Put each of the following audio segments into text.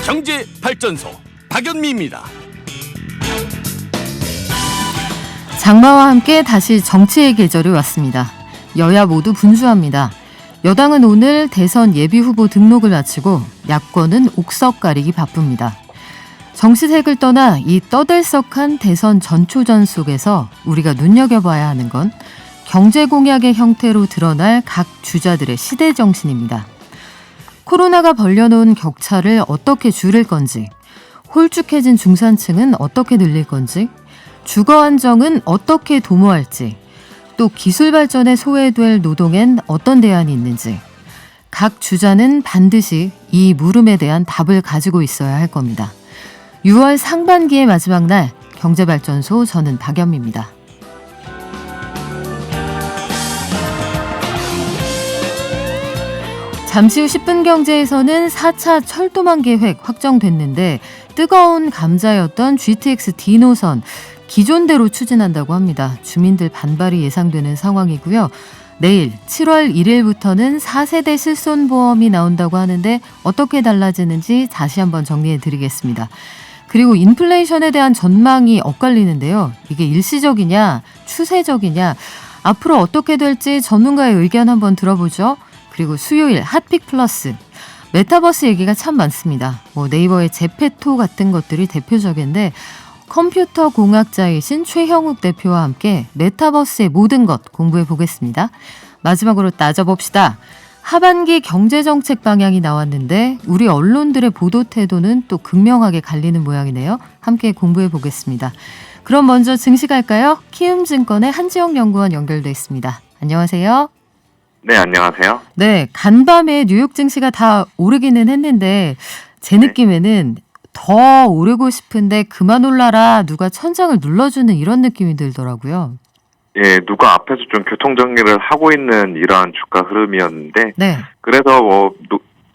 경제발전소 박연미입니다. 장마와 함께 다시 정치의 계절이 왔습니다. 여야 모두 분주합니다. 여당은 오늘 대선 예비후보 등록을 마치고 야권은 옥석 가리기 바쁩니다. 정치색을 떠나 이 떠들썩한 대선 전초전 속에서 우리가 눈여겨봐야 하는 건 경제 공약의 형태로 드러날 각 주자들의 시대 정신입니다. 코로나가 벌려놓은 격차를 어떻게 줄일 건지, 홀쭉해진 중산층은 어떻게 늘릴 건지, 주거 안정은 어떻게 도모할지, 또 기술 발전에 소외될 노동엔 어떤 대안이 있는지 각 주자는 반드시 이 물음에 대한 답을 가지고 있어야 할 겁니다. 6월 상반기의 마지막 날 경제발전소 저는 박연미입니다. 잠시 후 10분 경제에서는 4차 철도망 계획 확정됐는데 뜨거운 감자였던 GTX D 노선 기존대로 추진한다고 합니다. 주민들 반발이 예상되는 상황이고요. 내일 7월 1일부터는 4세대 실손보험이 나온다고 하는데 어떻게 달라지는지 다시 한번 정리해 드리겠습니다. 그리고 인플레이션에 대한 전망이 엇갈리는데요. 이게 일시적이냐 추세적이냐 앞으로 어떻게 될지 전문가의 의견 한번 들어보죠. 그리고 수요일 핫픽 플러스 메타버스 얘기가 참 많습니다. 네이버의 제페토 같은 것들이 대표적인데 컴퓨터 공학자이신 최형욱 대표와 함께 메타버스의 모든 것 공부해 보겠습니다. 마지막으로 따져봅시다. 하반기 경제정책 방향이 나왔는데 우리 언론들의 보도 태도는 또 극명하게 갈리는 모양이네요. 함께 공부해 보겠습니다. 그럼 먼저 증시 갈까요? 키움증권의 한지영 연구원 연결돼 있습니다. 안녕하세요. 네, 안녕하세요. 네, 간밤에 뉴욕 증시가 다 오르기는 했는데 제 느낌에는 더 오르고 싶은데 그만 올라라 누가 천장을 눌러주는 이런 느낌이 들더라고요. 예, 누가 앞에서 좀 교통정리를 하고 있는 이러한 주가 흐름이었는데, 네. 그래서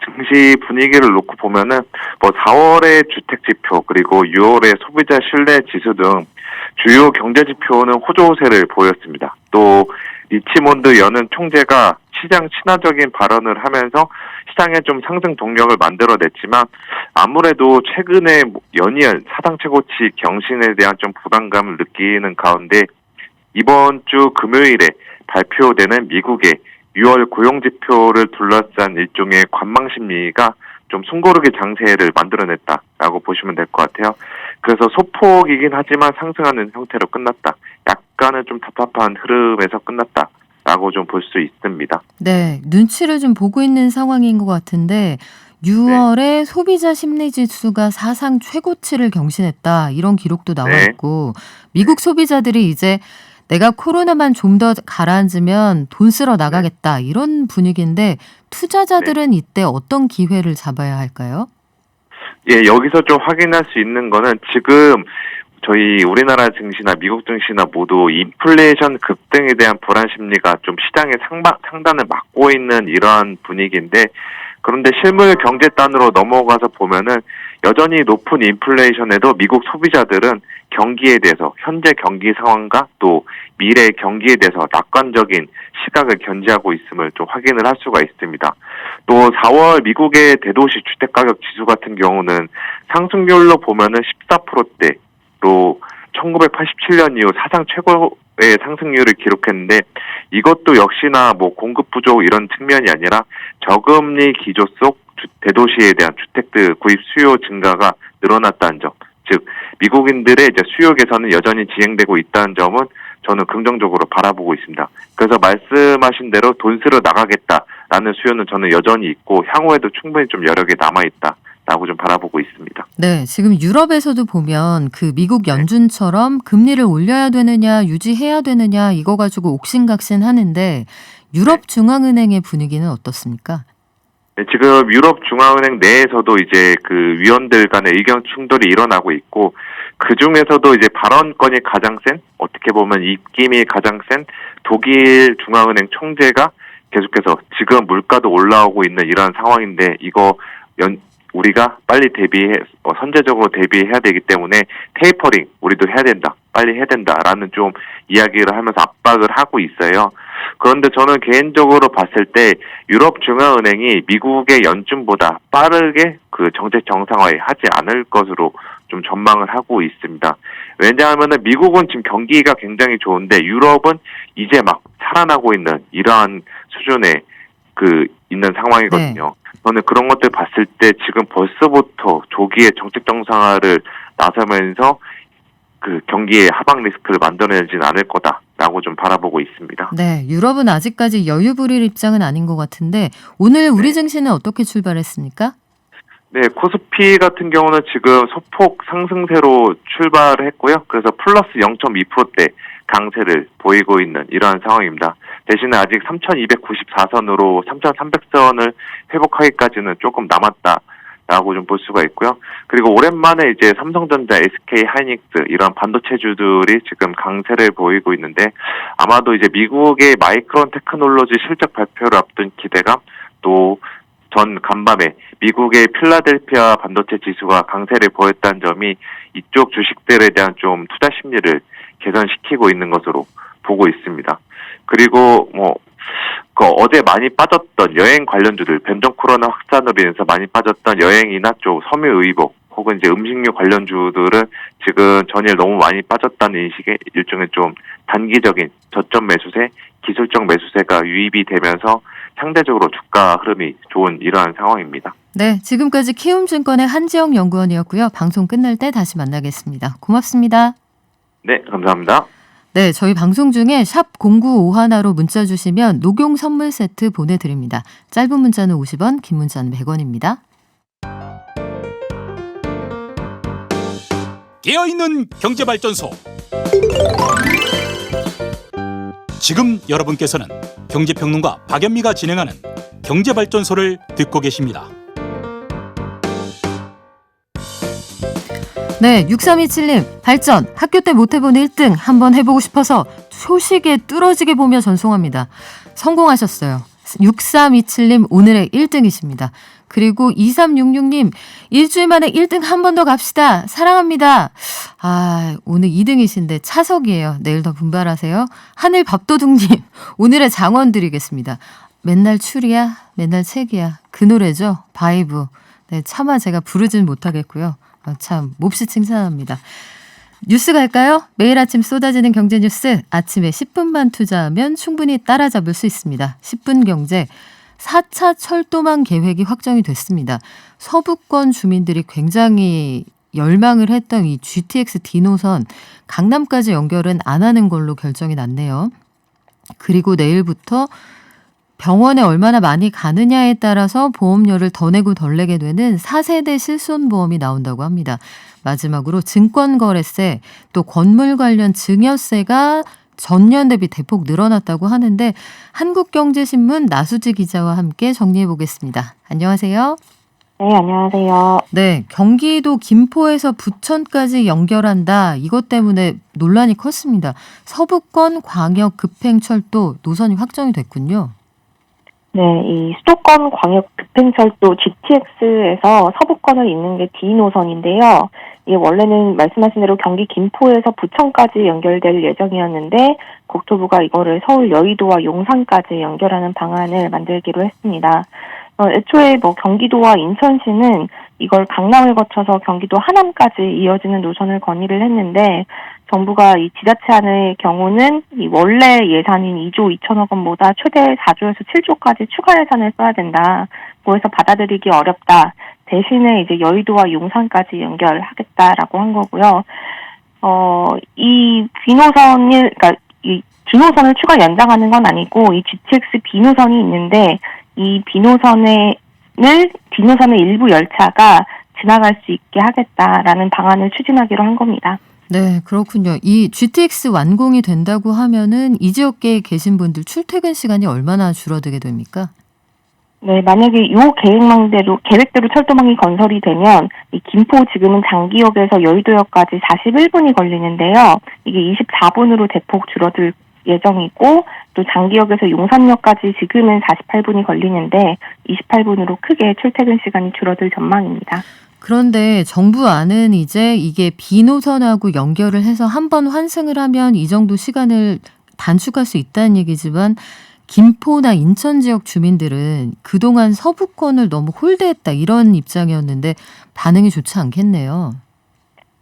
증시 분위기를 놓고 보면은 4월의 주택 지표 그리고 6월의 소비자 신뢰 지수 등 주요 경제 지표는 호조세를 보였습니다. 또 리치몬드 연은 총재가 시장 친화적인 발언을 하면서 시장에 좀 상승 동력을 만들어냈지만 아무래도 최근에 연이은 사상 최고치 경신에 대한 좀 부담감을 느끼는 가운데 이번 주 금요일에 발표되는 미국의 6월 고용지표를 둘러싼 일종의 관망 심리가 좀 숨고르기 장세를 만들어냈다라고 보시면 될 것 같아요. 그래서 소폭이긴 하지만 상승하는 형태로 끝났다. 약간은 좀 답답한 흐름에서 끝났다라고 좀 볼 수 있습니다. 네, 눈치를 좀 보고 있는 상황인 것 같은데 6월에 소비자 심리지수가 사상 최고치를 경신했다. 이런 기록도 나와 있고 미국 소비자들이 이제 내가 코로나만 좀 더 가라앉으면 돈 쓰러 나가겠다. 이런 분위기인데 투자자들은 이때 어떤 기회를 잡아야 할까요? 예, 여기서 좀 확인할 수 있는 거는 지금 저희 우리나라 증시나 미국 증시나 모두 인플레이션 급등에 대한 불안 심리가 좀 시장의 상단을 막고 있는 이러한 분위기인데 그런데 실물 경제단으로 넘어가서 보면은 여전히 높은 인플레이션에도 미국 소비자들은 경기에 대해서 현재 경기 상황과 또 미래 경기에 대해서 낙관적인 시각을 견지하고 있음을 좀 확인을 할 수가 있습니다. 또 4월 미국의 대도시 주택가격 지수 같은 경우는 상승률로 보면은 14%대로 1987년 이후 사상 최고의 상승률을 기록했는데 이것도 역시나 공급 부족 이런 측면이 아니라 저금리 기조 속 대도시에 대한 주택들 구입 수요 증가가 늘어났다는 점, 즉 미국인들의 이제 수요 개선은 여전히 진행되고 있다는 점은 저는 긍정적으로 바라보고 있습니다. 그래서 말씀하신 대로 돈 쓰러 나가겠다라는 수요는 저는 여전히 있고 향후에도 충분히 좀 여력이 남아있다라고 좀 바라보고 있습니다. 네, 지금 유럽에서도 보면 그 미국 연준처럼 금리를 올려야 되느냐 유지해야 되느냐 이거 가지고 옥신각신 하는데 유럽 중앙은행의 분위기는 어떻습니까? 네, 지금 유럽 중앙은행 내에서도 이제 그 위원들 간의 의견 충돌이 일어나고 있고 그 중에서도 이제 발언권이 가장 센 어떻게 보면 입김이 가장 센 독일 중앙은행 총재가 계속해서 지금 물가도 올라오고 있는 이러한 상황인데 이거 우리가 빨리 선제적으로 대비해야 되기 때문에 테이퍼링 우리도 해야 된다, 빨리 해야 된다라는 좀 이야기를 하면서 압박을 하고 있어요. 그런데 저는 개인적으로 봤을 때 유럽 중앙은행이 미국의 연준보다 빠르게 그 정책 정상화에 하지 않을 것으로 좀 전망을 하고 있습니다. 왜냐하면은 미국은 지금 경기가 굉장히 좋은데 유럽은 이제 막 살아나고 있는 이러한 수준의 있는 상황이거든요. 저는 그런 것들 봤을 때 지금 벌써부터 조기에 정책 정상화를 나서면서 그 경기의 하방 리스크를 만들어내지는 않을 거다라고 좀 바라보고 있습니다. 네, 유럽은 아직까지 여유 부릴 입장은 아닌 것 같은데 오늘 우리 증시는 어떻게 출발했습니까? 네, 코스피 같은 경우는 지금 소폭 상승세로 출발을 했고요. 그래서 플러스 0.2%대 강세를 보이고 있는 이러한 상황입니다. 대신에 아직 3,294선으로 3,300선을 회복하기까지는 조금 남았다라고 좀 볼 수가 있고요. 그리고 오랜만에 이제 삼성전자, SK 하이닉스 이런 반도체주들이 지금 강세를 보이고 있는데 아마도 이제 미국의 마이크론 테크놀로지 실적 발표를 앞둔 기대감, 또 전 간밤에 미국의 필라델피아 반도체 지수가 강세를 보였다는 점이 이쪽 주식들에 대한 좀 투자 심리를 개선시키고 있는 것으로 보고 있습니다. 그리고 어제 많이 빠졌던 여행 관련주들, 변종 코로나 확산으로 인해서 많이 빠졌던 여행이나 쪽 섬유의복 혹은 이제 음식료 관련주들은 지금 전일 너무 많이 빠졌다는 인식에 일종의 좀 단기적인 저점 매수세, 기술적 매수세가 유입이 되면서 상대적으로 주가 흐름이 좋은 이러한 상황입니다. 네, 지금까지 키움증권의 한지영 연구원이었고요. 방송 끝날 때 다시 만나겠습니다. 고맙습니다. 네, 감사합니다. 네, 저희 방송 중에 샵 0951로 문자 주시면 녹용 선물 세트 보내드립니다. 짧은 문자는 50원, 긴 문자는 100원입니다. 깨어있는 경제발전소. 지금 여러분께서는 경제평론가 박연미가 진행하는 경제발전소를 듣고 계십니다. 네, 6327님, 발전, 학교 때 못 해본 1등 한번 해보고 싶어서 소식에 뚫어지게 보며 전송합니다. 성공하셨어요. 6327님, 오늘의 1등이십니다. 그리고 2366님, 일주일 만에 1등 한 번 더 갑시다. 사랑합니다. 오늘 2등이신데 차석이에요. 내일 더 분발하세요. 하늘 밥도둑님, 오늘의 장원 드리겠습니다. 맨날 추리야, 맨날 책이야. 그 노래죠. 바이브. 네, 차마 제가 부르진 못하겠고요. 참 몹시 칭찬합니다. 뉴스 갈까요? 매일 아침 쏟아지는 경제 뉴스, 아침에 10분만 투자하면 충분히 따라잡을 수 있습니다. 10분 경제. 4차 철도망 계획이 확정이 됐습니다. 서부권 주민들이 굉장히 열망을 했던 이 GTX D노선 강남까지 연결은 안 하는 걸로 결정이 났네요. 그리고 내일부터 병원에 얼마나 많이 가느냐에 따라서 보험료를 더 내고 덜 내게 되는 4세대 실손보험이 나온다고 합니다. 마지막으로 증권거래세, 또 건물 관련 증여세가 전년 대비 대폭 늘어났다고 하는데 한국경제신문 나수지 기자와 함께 정리해 보겠습니다. 안녕하세요. 네, 안녕하세요. 네, 경기도 김포에서 부천까지 연결한다. 이것 때문에 논란이 컸습니다. 서부권 광역 급행철도 노선이 확정이 됐군요. 네, 이 수도권 광역 급행철도 GTX에서 서부권을 잇는 게 D노선인데요. 이게 원래는 말씀하신 대로 경기 김포에서 부천까지 연결될 예정이었는데 국토부가 이거를 서울 여의도와 용산까지 연결하는 방안을 만들기로 했습니다. 애초에 경기도와 인천시는 이걸 강남을 거쳐서 경기도 하남까지 이어지는 노선을 건의를 했는데 정부가 이 지자체안의 경우는 이 원래 예산인 2조 2천억 원보다 최대 4조에서 7조까지 추가 예산을 써야 된다. 그래서 받아들이기 어렵다. 대신에 이제 여의도와 용산까지 연결하겠다라고 한 거고요. 이 D노선을 추가 연장하는 건 아니고 이 GTX B노선이 있는데 이 D노선의 일부 열차가 지나갈 수 있게 하겠다라는 방안을 추진하기로 한 겁니다. 네, 그렇군요. 이 GTX 완공이 된다고 하면은 이 지역계에 계신 분들 출퇴근 시간이 얼마나 줄어들게 됩니까? 네, 만약에 이 계획대로 철도망이 건설이 되면 이 김포 지금은 장기역에서 여의도역까지 41분이 걸리는데요. 이게 24분으로 대폭 줄어들 예정이고 또 장기역에서 용산역까지 지금은 48분이 걸리는데 28분으로 크게 출퇴근 시간이 줄어들 전망입니다. 그런데 정부 안은 이제 이게 B노선하고 연결을 해서 한 번 환승을 하면 이 정도 시간을 단축할 수 있다는 얘기지만 김포나 인천 지역 주민들은 그동안 서부권을 너무 홀대했다 이런 입장이었는데 반응이 좋지 않겠네요.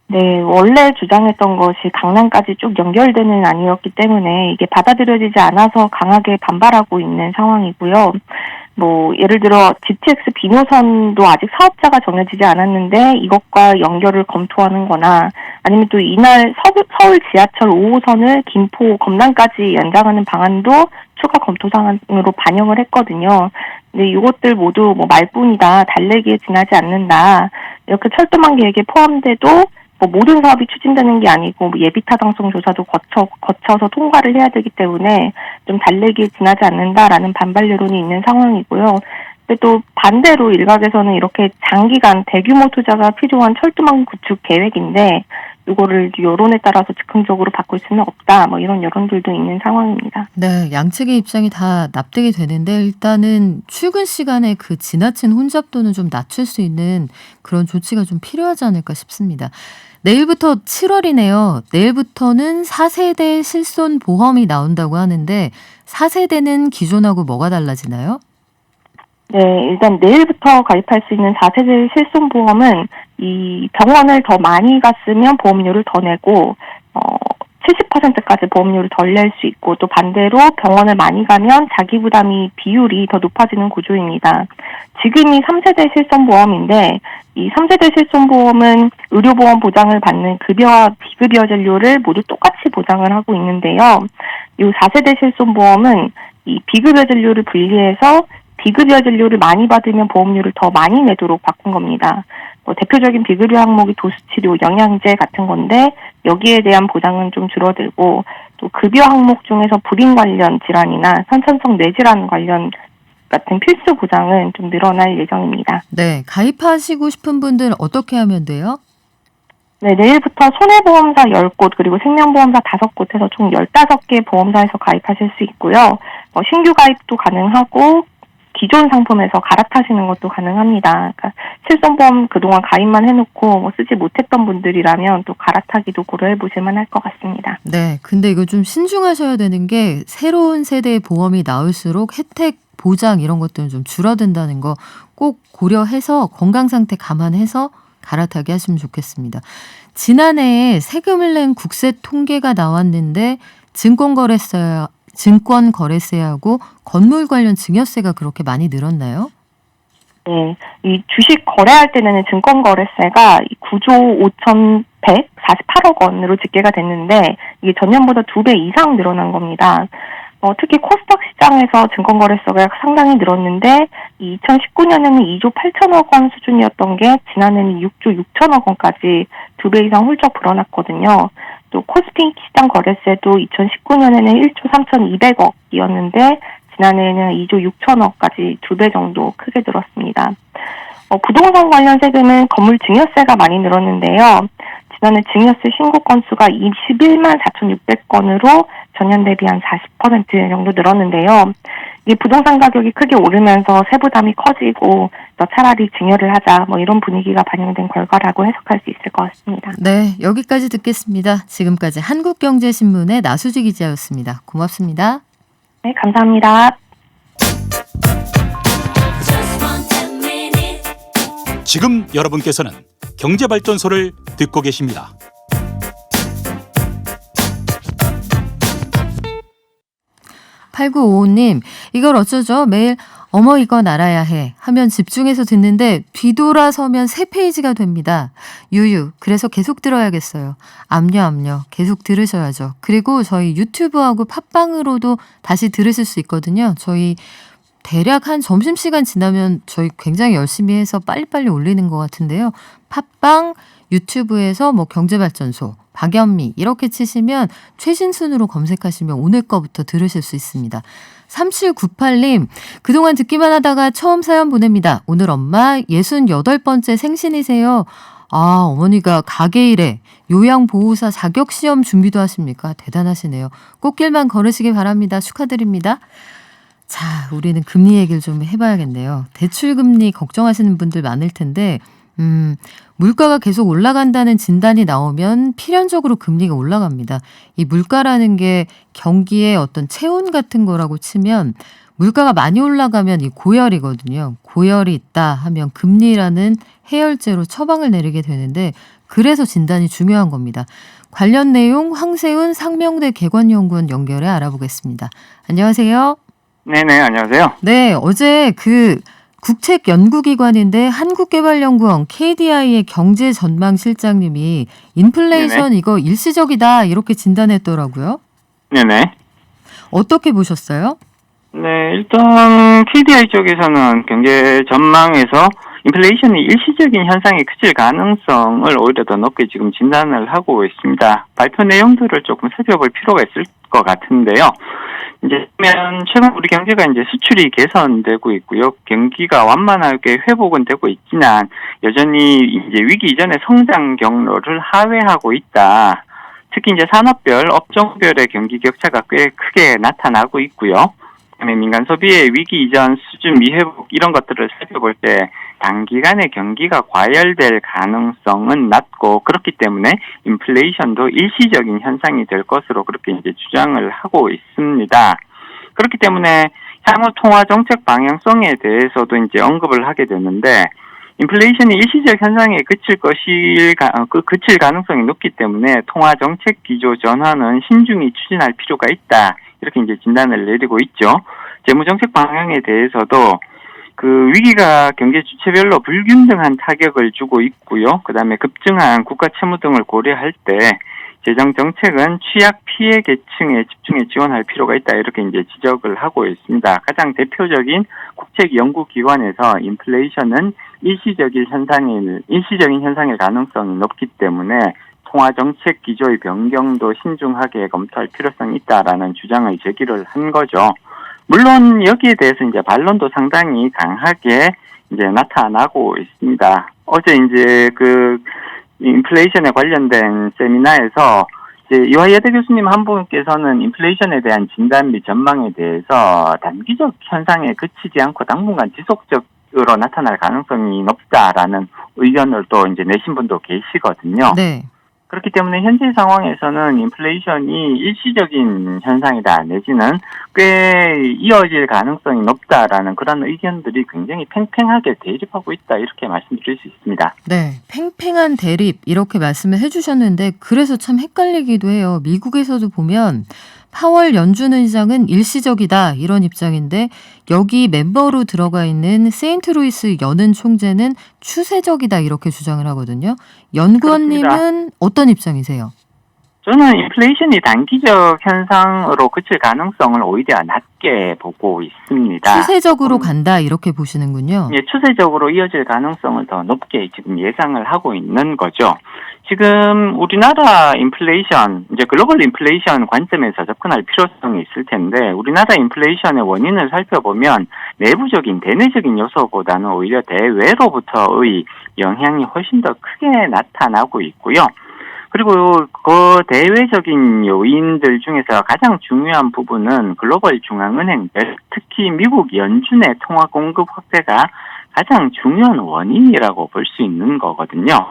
네, 원래 주장했던 것이 강남까지 쭉 연결되는 안이었기 때문에 이게 받아들여지지 않아서 강하게 반발하고 있는 상황이고요. 예를 들어 GTX B노선도 아직 사업자가 정해지지 않았는데 이것과 연결을 검토하는 거나 아니면 또 이날 서울 지하철 5호선을 김포 검남까지 연장하는 방안도 추가 검토 사항으로 반영을 했거든요. 근데 이것들 모두 말뿐이다, 달래기에 지나지 않는다. 이렇게 철도망 계획에 포함돼도 모든 사업이 추진되는 게 아니고 예비 타당성 조사도 거쳐서 통과를 해야 되기 때문에 좀 달래기에 지나지 않는다라는 반발 여론이 있는 상황이고요. 근데 또 반대로 일각에서는 이렇게 장기간 대규모 투자가 필요한 철도망 구축 계획인데 이거를 여론에 따라서 즉흥적으로 바꿀 수는 없다. 이런 여론들도 있는 상황입니다. 네, 양측의 입장이 다 납득이 되는데 일단은 출근 시간에 그 지나친 혼잡도는 좀 낮출 수 있는 그런 조치가 좀 필요하지 않을까 싶습니다. 내일부터 7월이네요. 내일부터는 4세대 실손 보험이 나온다고 하는데 4세대는 기존하고 뭐가 달라지나요? 네, 일단 내일부터 가입할 수 있는 4세대 실손보험은 이 병원을 더 많이 갔으면 보험료를 더 내고 70%까지 보험료를 덜 낼 수 있고 또 반대로 병원을 많이 가면 자기 부담이 비율이 더 높아지는 구조입니다. 지금이 3세대 실손보험인데 이 3세대 실손보험은 의료보험 보장을 받는 급여와 비급여 진료를 모두 똑같이 보장을 하고 있는데요. 이 4세대 실손보험은 이 비급여 진료를 분리해서 비급여 진료를 많이 받으면 보험료를 더 많이 내도록 바꾼 겁니다. 대표적인 비급여 항목이 도수치료, 영양제 같은 건데 여기에 대한 보장은 좀 줄어들고 또 급여 항목 중에서 불임 관련 질환이나 선천성 뇌질환 관련 같은 필수 보장은 좀 늘어날 예정입니다. 네, 가입하시고 싶은 분들은 어떻게 하면 돼요? 네, 내일부터 손해보험사 10곳 그리고 생명보험사 5곳에서 총 15개 보험사에서 가입하실 수 있고요. 신규 가입도 가능하고 기존 상품에서 갈아타시는 것도 가능합니다. 그러니까 실손보험 그동안 가입만 해놓고 쓰지 못했던 분들이라면 또 갈아타기도 고려해보실 만할 것 같습니다. 네, 근데 이거 좀 신중하셔야 되는 게 새로운 세대의 보험이 나올수록 혜택, 보장 이런 것들은 좀 줄어든다는 거 꼭 고려해서 건강 상태 감안해서 갈아타게 하시면 좋겠습니다. 지난해에 세금을 낸 국세 통계가 나왔는데 증권거래세하고 건물 관련 증여세가 그렇게 많이 늘었나요? 네, 이 주식 거래할 때 내는 증권거래세가 9조 5,148억 원으로 집계가 됐는데 이게 전년보다 2배 이상 늘어난 겁니다. 특히 코스닥 시장에서 증권거래세가 상당히 늘었는데 2019년에는 2조 8천억 원 수준이었던 게 지난해는 6조 6천억 원까지 2배 이상 훌쩍 불어났거든요. 또 코스피 시장 거래세도 2019년에는 1조 3,200억이었는데 지난해에는 2조 6천억까지 2배 정도 크게 늘었습니다. 부동산 관련 세금은 건물 증여세가 많이 늘었는데요. 지난해 증여세 신고 건수가 21만 4,600건으로 전년 대비 한 40% 정도 늘었는데요. 이 부동산 가격이 크게 오르면서 세부담이 커지고 차라리 증여를 하자 이런 분위기가 반영된 결과라고 해석할 수 있을 것 같습니다. 네, 여기까지 듣겠습니다. 지금까지 한국경제신문의 나수지 기자였습니다. 고맙습니다. 네, 감사합니다. 지금 여러분께서는 경제발전소를 듣고 계십니다. (8955님) 이걸 어쩌죠? 매일 어머 이건 알아야 해 하면 집중해서 듣는데 뒤돌아서면 3페이지가 됩니다. 유유. 그래서 계속 들어야겠어요. 압류 계속 들으셔야죠. 그리고 저희 유튜브하고 팟빵으로도 다시 들으실 수 있거든요. 저희 대략 한 점심시간 지나면 저희 굉장히 열심히 해서 빨리빨리 올리는 것 같은데요. 팟빵, 유튜브에서 경제발전소, 박연미 이렇게 치시면 최신순으로 검색하시면 오늘 거부터 들으실 수 있습니다. 3798님, 그동안 듣기만 하다가 처음 사연 보냅니다. 오늘 엄마 68번째 생신이세요. 어머니가 가게일에 요양보호사 자격시험 준비도 하십니까? 대단하시네요. 꽃길만 걸으시기 바랍니다. 축하드립니다. 자, 우리는 금리 얘기를 좀 해봐야겠네요. 대출금리 걱정하시는 분들 많을 텐데 물가가 계속 올라간다는 진단이 나오면 필연적으로 금리가 올라갑니다. 이 물가라는 게 경기의 어떤 체온 같은 거라고 치면 물가가 많이 올라가면 이 고열이거든요. 고열이 있다 하면 금리라는 해열제로 처방을 내리게 되는데 그래서 진단이 중요한 겁니다. 관련 내용 황세훈 상명대 개관연구원 연결해 알아보겠습니다. 안녕하세요. 네네, 안녕하세요. 네, 어제 그 국책연구기관인데 한국개발연구원 KDI의 경제전망실장님이 인플레이션 네네. 이거 일시적이다 이렇게 진단했더라고요. 네네. 어떻게 보셨어요? 네, 일단 KDI 쪽에서는 경제 전망에서 인플레이션이 일시적인 현상에 그칠 가능성을 오히려 더 높게 지금 진단을 하고 있습니다. 발표 내용들을 조금 살펴볼 필요가 있을 것 같은데요. 이제 최근 우리 경제가 이제 수출이 개선되고 있고요. 경기가 완만하게 회복은 되고 있지만 여전히 이제 위기 이전의 성장 경로를 하회하고 있다. 특히 이제 산업별, 업종별의 경기 격차가 꽤 크게 나타나고 있고요. 그다음에 민간 소비의 위기 이전 수준 미회복 이런 것들을 살펴볼 때 단기간에 경기가 과열될 가능성은 낮고 그렇기 때문에 인플레이션도 일시적인 현상이 될 것으로 그렇게 이제 주장을 하고 있습니다. 그렇기 때문에 향후 통화 정책 방향성에 대해서도 이제 언급을 하게 되는데 인플레이션이 일시적 현상에 그칠 가능성이 높기 때문에 통화 정책 기조 전환은 신중히 추진할 필요가 있다. 이렇게 이제 진단을 내리고 있죠. 재무정책 방향에 대해서도 그 위기가 경제 주체별로 불균등한 타격을 주고 있고요. 그다음에 급증한 국가 채무 등을 고려할 때 재정 정책은 취약 피해 계층에 집중해 지원할 필요가 있다. 이렇게 이제 지적을 하고 있습니다. 가장 대표적인 국책 연구기관에서 인플레이션은 일시적인 현상일 가능성이 높기 때문에 통화 정책 기조의 변경도 신중하게 검토할 필요성이 있다라는 주장을 제기를 한 거죠. 물론 여기에 대해서 이제 반론도 상당히 강하게 이제 나타나고 있습니다. 어제 이제 그 인플레이션에 관련된 세미나에서 이제 이화여대 교수님 한 분께서는 인플레이션에 대한 진단 및 전망에 대해서 단기적 현상에 그치지 않고 당분간 지속적으로 나타날 가능성이 높다라는 의견을 또 이제 내신 분도 계시거든요. 네. 그렇기 때문에 현재 상황에서는 인플레이션이 일시적인 현상이다 내지는 꽤 이어질 가능성이 높다라는 그런 의견들이 굉장히 팽팽하게 대립하고 있다 이렇게 말씀드릴 수 있습니다. 네, 팽팽한 대립 이렇게 말씀을 해주셨는데 그래서 참 헷갈리기도 해요. 미국에서도 보면 파월 연준 의장은 일시적이다 이런 입장인데 여기 멤버로 들어가 있는 세인트루이스 연은 총재는 추세적이다 이렇게 주장을 하거든요. 연구원님은 그렇습니다. 어떤 입장이세요? 저는 인플레이션이 단기적 현상으로 그칠 가능성을 오히려 낮게 보고 있습니다. 추세적으로 간다 이렇게 보시는군요. 예, 추세적으로 이어질 가능성을 더 높게 지금 예상을 하고 있는 거죠. 지금 우리나라 인플레이션, 이제 글로벌 인플레이션 관점에서 접근할 필요성이 있을 텐데 우리나라 인플레이션의 원인을 살펴보면 내부적인 대내적인 요소보다는 오히려 대외로부터의 영향이 훨씬 더 크게 나타나고 있고요. 그리고 그 대외적인 요인들 중에서 가장 중요한 부분은 글로벌 중앙은행들, 특히 미국 연준의 통화 공급 확대가 가장 중요한 원인이라고 볼 수 있는 거거든요.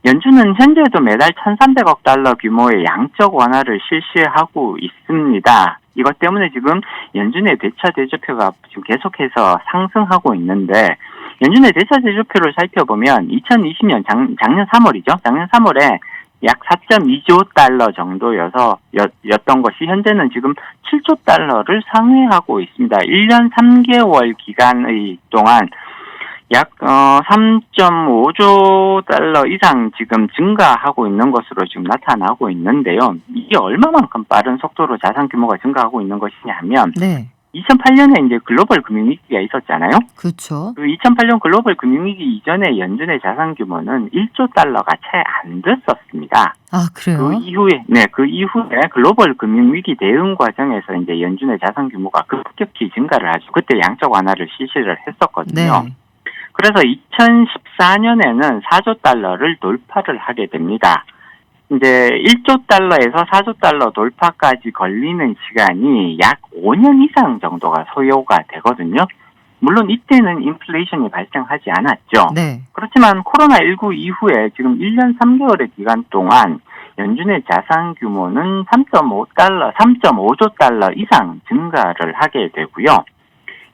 연준은 현재도 매달 1,300억 달러 규모의 양적 완화를 실시하고 있습니다. 이것 때문에 지금 연준의 대차 대조표가 지금 계속해서 상승하고 있는데 연준의 대차 대조표를 살펴보면 2020년 작년 3월이죠. 작년 3월에 약 4.2조 달러 정도였던 것이 현재는 지금 7조 달러를 상회하고 있습니다. 1년 3개월 기간의 동안 약 3.5조 달러 이상 지금 증가하고 있는 것으로 지금 나타나고 있는데요. 이게 얼마만큼 빠른 속도로 자산 규모가 증가하고 있는 것이냐면 네. 2008년에 이제 글로벌 금융위기가 있었잖아요. 그렇죠. 그 2008년 글로벌 금융위기 이전에 연준의 자산 규모는 1조 달러가 채 안 됐었습니다. 아, 그래요? 그 이후에 글로벌 금융위기 대응 과정에서 이제 연준의 자산 규모가 급격히 증가를 하죠. 그때 양적 완화를 실시를 했었거든요. 네. 그래서 2014년에는 4조 달러를 돌파를 하게 됩니다. 이제 1조 달러에서 4조 달러 돌파까지 걸리는 시간이 약 5년 이상 정도가 소요가 되거든요. 물론 이때는 인플레이션이 발생하지 않았죠. 네. 그렇지만 코로나19 이후에 지금 1년 3개월의 기간 동안 연준의 자산 규모는 3.5조 달러 이상 증가를 하게 되고요.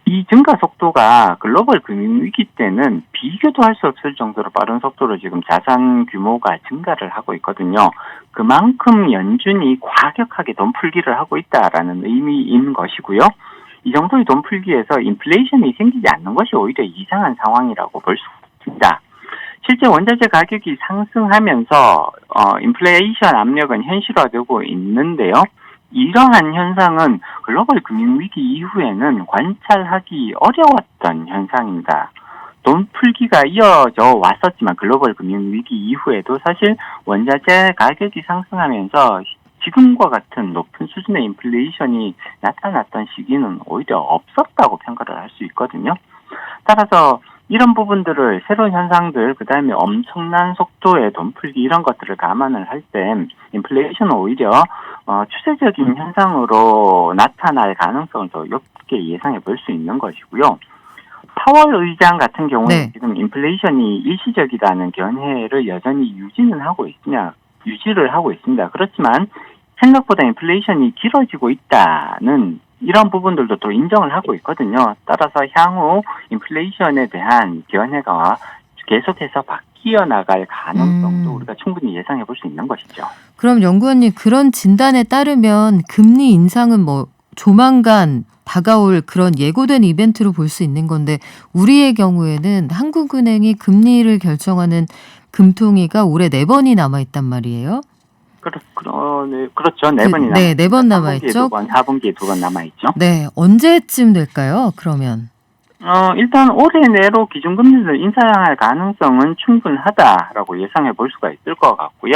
이 증가 속도가 글로벌 금융위기 때는 비교도 할 수 없을 정도로 빠른 속도로 지금 자산 규모가 증가를 하고 있거든요. 그만큼 연준이 과격하게 돈 풀기를 하고 있다라는 의미인 것이고요. 이 정도의 돈 풀기에서 인플레이션이 생기지 않는 것이 오히려 이상한 상황이라고 볼 수 있습니다. 실제 원자재 가격이 상승하면서 인플레이션 압력은 현실화되고 있는데요. 이러한 현상은 글로벌 금융위기 이후에는 관찰하기 어려웠던 현상입니다. 돈 풀기가 이어져 왔었지만 글로벌 금융위기 이후에도 사실 원자재 가격이 상승하면서 지금과 같은 높은 수준의 인플레이션이 나타났던 시기는 오히려 없었다고 평가를 할 수 있거든요. 따라서 이런 부분들을 새로운 현상들, 그다음에 엄청난 속도의 돈 풀기 이런 것들을 감안을 할 때 인플레이션은 오히려 추세적인 현상으로 나타날 가능성을 더 높게 예상해 볼 수 있는 것이고요. 파월 의장 같은 경우는 네. 지금 인플레이션이 일시적이라는 견해를 여전히 유지를 하고 있습니다. 그렇지만 생각보다 인플레이션이 길어지고 있다는 이런 부분들도 또 인정을 하고 있거든요. 따라서 향후 인플레이션에 대한 견해가 계속해서 바뀌어 나갈 가능성도 우리가 충분히 예상해 볼 수 있는 것이죠. 그럼 연구원님, 그런 진단에 따르면 금리 인상은 뭐 조만간 다가올 그런 예고된 이벤트로 볼 수 있는 건데, 우리의 경우에는 한국은행이 금리를 결정하는 금통위가 올해 4번이 남아있단 말이에요. 그렇죠. 4번이 네, 4번 남아있죠. 3분기에 2번, 4분기에 2번 남아있죠. 네, 언제쯤 될까요? 그러면. 일단 올해 내로 기준금리를 인상할 가능성은 충분하다라고 예상해 볼 수가 있을 것 같고요.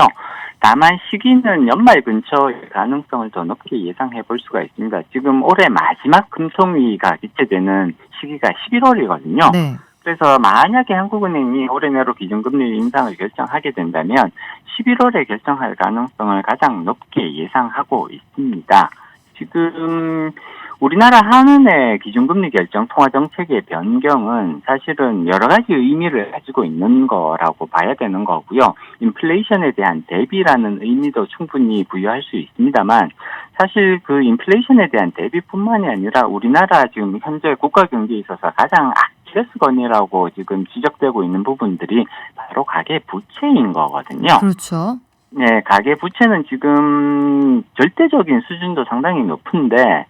다만 시기는 연말 근처의 가능성을 더 높게 예상해 볼 수가 있습니다. 지금 올해 마지막 금통위가 개최되는 시기가 11월이거든요. 네. 그래서 만약에 한국은행이 올해 내로 기준금리 인상을 결정하게 된다면 11월에 결정할 가능성을 가장 높게 예상하고 있습니다. 지금 우리나라 한은의 기준금리 결정 통화정책의 변경은 사실은 여러 가지 의미를 가지고 있는 거라고 봐야 되는 거고요. 인플레이션에 대한 대비라는 의미도 충분히 부여할 수 있습니다만 사실 그 인플레이션에 대한 대비뿐만이 아니라 우리나라 지금 현재 국가 경제에 있어서 가장 아킬레스건이라고 지금 지적되고 있는 부분들이 바로 가계 부채인 거거든요. 그렇죠. 네, 가계 부채는 지금 절대적인 수준도 상당히 높은데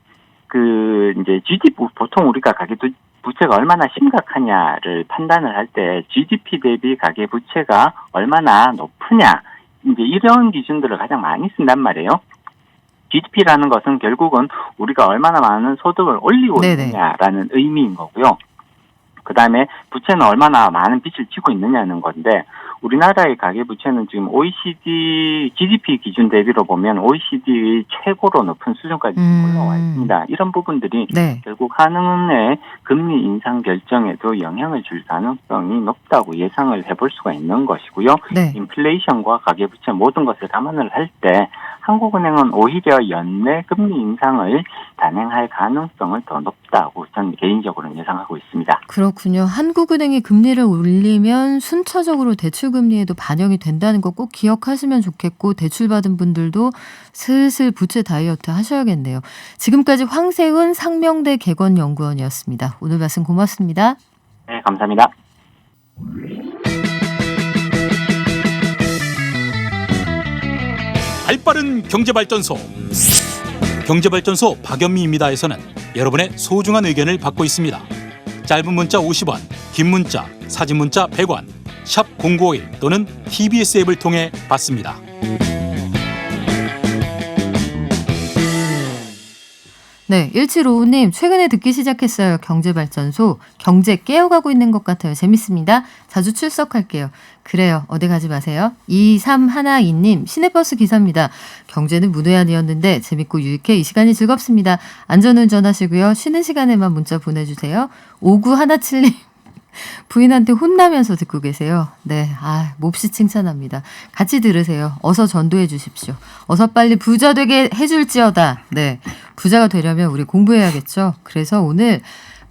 이제 GDP, 보통 우리가 가계 부채가 얼마나 심각하냐를 판단을 할 때 GDP 대비 가계 부채가 얼마나 높으냐, 이제 이런 기준들을 가장 많이 쓴단 말이에요. GDP라는 것은 결국은 우리가 얼마나 많은 소득을 올리고 네네. 있느냐라는 의미인 거고요. 그 다음에 부채는 얼마나 많은 빚을 지고 있느냐는 건데, 우리나라의 가계부채는 지금 OECD GDP 기준 대비로 보면 OECD 최고로 높은 수준까지 올라와 있습니다. 이런 부분들이 네. 결국 한은의 금리 인상 결정에도 영향을 줄 가능성이 높다고 예상을 해볼 수가 있는 것이고요. 네. 인플레이션과 가계부채 모든 것을 감안을 할 때 한국은행은 오히려 연내 금리 인상을 단행할 가능성을 더 높다고 저는 개인적으로는 예상하고 있습니다. 그렇군요. 한국은행이 금리를 올리면 순차적으로 대출금리에도 반영이 된다는 거 꼭 기억하시면 좋겠고, 대출받은 분들도 슬슬 부채 다이어트 하셔야겠네요. 지금까지 황세훈 상명대 개건연구원이었습니다. 오늘 말씀 고맙습니다. 네, 감사합니다. 발빠른 경제발전소. 경제발전소 박연미입니다에서는 여러분의 소중한 의견을 받고 있습니다. 짧은 문자 50원, 긴 문자, 사진 문자 100원, 샵 0951 또는 TBS 앱을 통해 받습니다. 네, 1755님, 최근에 듣기 시작했어요. 경제발전소. 경제 깨어가고 있는 것 같아요. 재밌습니다. 자주 출석할게요. 그래요. 어디 가지 마세요. 2312님, 시내버스 기사입니다. 경제는 문외한이었는데 재밌고 유익해 이 시간이 즐겁습니다. 안전운전 하시고요. 쉬는 시간에만 문자 보내주세요. 5917님. 부인한테 혼나면서 듣고 계세요. 네, 몹시 칭찬합니다. 같이 들으세요. 어서 전도해 주십시오. 어서 빨리 부자 되게 해줄지어다. 네, 부자가 되려면 우리 공부해야겠죠. 그래서 오늘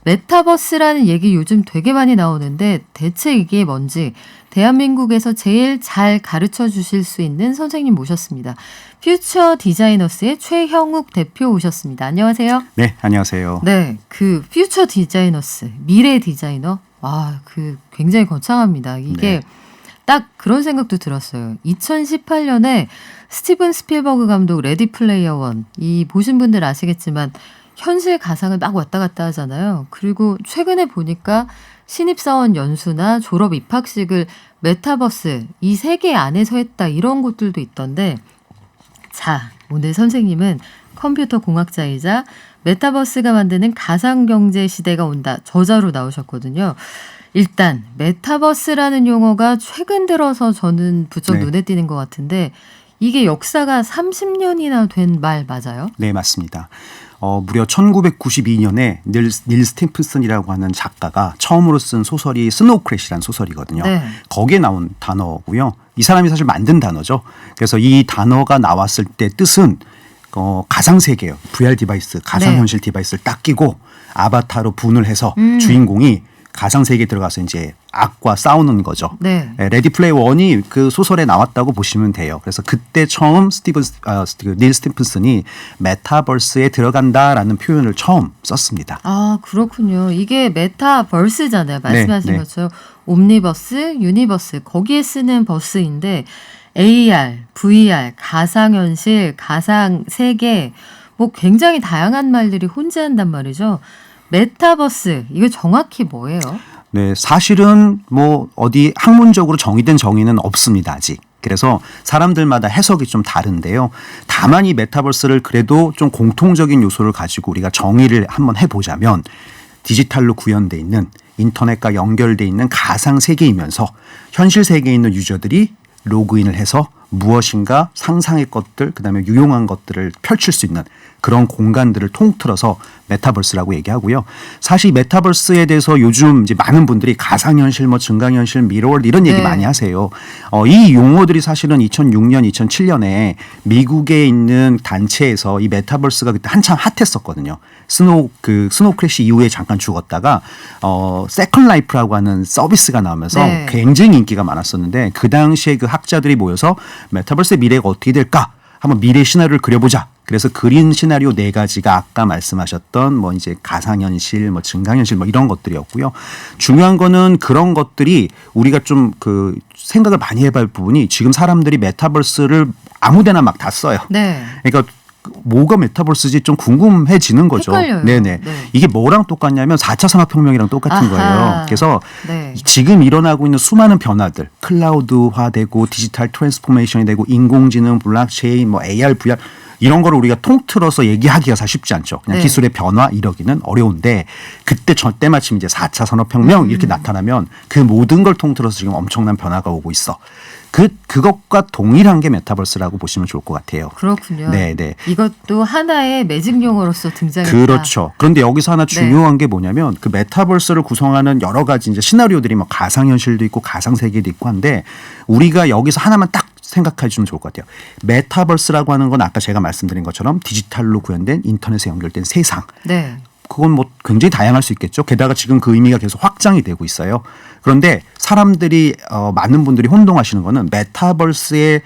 메타버스라는 얘기 요즘 되게 많이 나오는데 대체 이게 뭔지 대한민국에서 제일 잘 가르쳐 주실 수 있는 선생님 모셨습니다. 퓨처 디자이너스의 최형욱 대표 오셨습니다. 안녕하세요. 네, 안녕하세요. 네, 그 퓨처 디자이너스, 미래 디자이너. 굉장히 거창합니다. 이게 네. 딱 그런 생각도 들었어요. 2018년에 스티븐 스필버그 감독 레디 플레이어 원. 이 보신 분들 아시겠지만 현실 가상을 막 왔다 갔다 하잖아요. 그리고 최근에 보니까 신입사원 연수나 졸업 입학식을 메타버스 이 세계 안에서 했다 이런 곳들도 있던데 자, 오늘 선생님은 컴퓨터 공학자이자 메타버스가 만드는 가상경제 시대가 온다 저자로 나오셨거든요. 일단 메타버스라는 용어가 최근 들어서 저는 부쩍 네. 눈에 띄는 것 같은데 이게 역사가 30년이나 된 말 맞아요? 네, 맞습니다. 무려 1992년에 닐 스티븐슨이라고 하는 작가가 처음으로 쓴 소설이 스노우 크래시라는 소설이거든요. 네. 거기에 나온 단어고요. 이 사람이 사실 만든 단어죠. 그래서 이 단어가 나왔을 때 뜻은 가상세계예요. VR 디바이스, 가상현실 디바이스를 딱 끼고 아바타로 분을 해서 주인공이 가상세계에 들어가서 이제 악과 싸우는 거죠. 네. 레디 플레이 원이 그 소설에 나왔다고 보시면 돼요. 그래서 그때 처음 닐 스티븐슨이 메타버스에 들어간다라는 표현을 처음 썼습니다. 아, 그렇군요. 이게 메타버스잖아요. 말씀하신 네. 것처럼 옴니버스, 유니버스 거기에 쓰는 버스인데 AR, VR, 가상현실, 가상세계 뭐 굉장히 다양한 말들이 혼재한단 말이죠. 메타버스 이거 정확히 뭐예요? 네, 사실은 뭐 어디 학문적으로 정의된 정의는 없습니다, 아직. 그래서 사람들마다 해석이 좀 다른데요. 다만 이 메타버스를 그래도 좀 공통적인 요소를 가지고 우리가 정의를 한번 해보자면 디지털로 구현돼 있는 인터넷과 연결돼 있는 가상 세계이면서 현실 세계에 있는 유저들이 로그인을 해서 무엇인가 상상의 것들, 그다음에 유용한 것들을 펼칠 수 있는 그런 공간들을 통틀어서 메타버스라고 얘기하고요. 사실 이 메타버스에 대해서 요즘 이제 많은 분들이 가상현실, 뭐 증강현실, 미러월 이런 얘기 네. 많이 하세요. 이 용어들이 사실은 2006년, 2007년에 미국에 있는 단체에서 이 메타버스가 그때 한참 핫했었거든요. 스노우 크래시 이후에 잠깐 죽었다가 세컨 라이프라고 하는 서비스가 나오면서 네. 굉장히 인기가 많았었는데 그 당시에 그 학자들이 모여서 메타버스의 미래가 어떻게 될까? 한번 미래 시나리오를 그려보자. 그래서 그린 시나리오 4가지가 아까 말씀하셨던 뭐 이제 가상현실, 뭐 증강현실 뭐 이런 것들이었고요. 중요한 거는 그런 것들이 우리가 좀 그 생각을 많이 해봐야 할 부분이 지금 사람들이 메타버스를 아무데나 막 다 써요. 네. 그러니까 뭐가 메타버스지 좀 궁금해지는 거죠. 헷갈려요. 네네. 네. 이게 뭐랑 똑같냐면 4차 산업혁명이랑 똑같은 아하. 거예요. 그래서 네. 지금 일어나고 있는 수많은 변화들, 클라우드화되고 디지털 트랜스포메이션이 되고 인공지능, 블록체인, 뭐 AR, VR 이런 거를 우리가 통틀어서 얘기하기가 사실 쉽지 않죠. 그냥 네. 기술의 변화 이러기는 어려운데 그때 때마침 이제 4차 산업혁명 이렇게 나타나면 그 모든 걸 통틀어서 지금 엄청난 변화가 오고 있어. 그것과 동일한 게 메타버스라고 보시면 좋을 것 같아요. 그렇군요. 네, 네. 이것도 하나의 매직 용어로서 등장했다. 그렇죠. 그런데 여기서 하나 중요한 게 뭐냐면 그 메타버스를 구성하는 여러 가지 이제 시나리오들이 뭐 가상현실도 있고 가상세계도 있고 한데 우리가 여기서 하나만 딱 생각해 주면 좋을 것 같아요. 메타버스라고 하는 건 아까 제가 말씀드린 것처럼 디지털로 구현된 인터넷에 연결된 세상. 네. 그건 뭐 굉장히 다양할 수 있겠죠. 게다가 지금 그 의미가 계속 확장이 되고 있어요. 그런데 사람들이 많은 분들이 혼동하시는 거는 메타버스를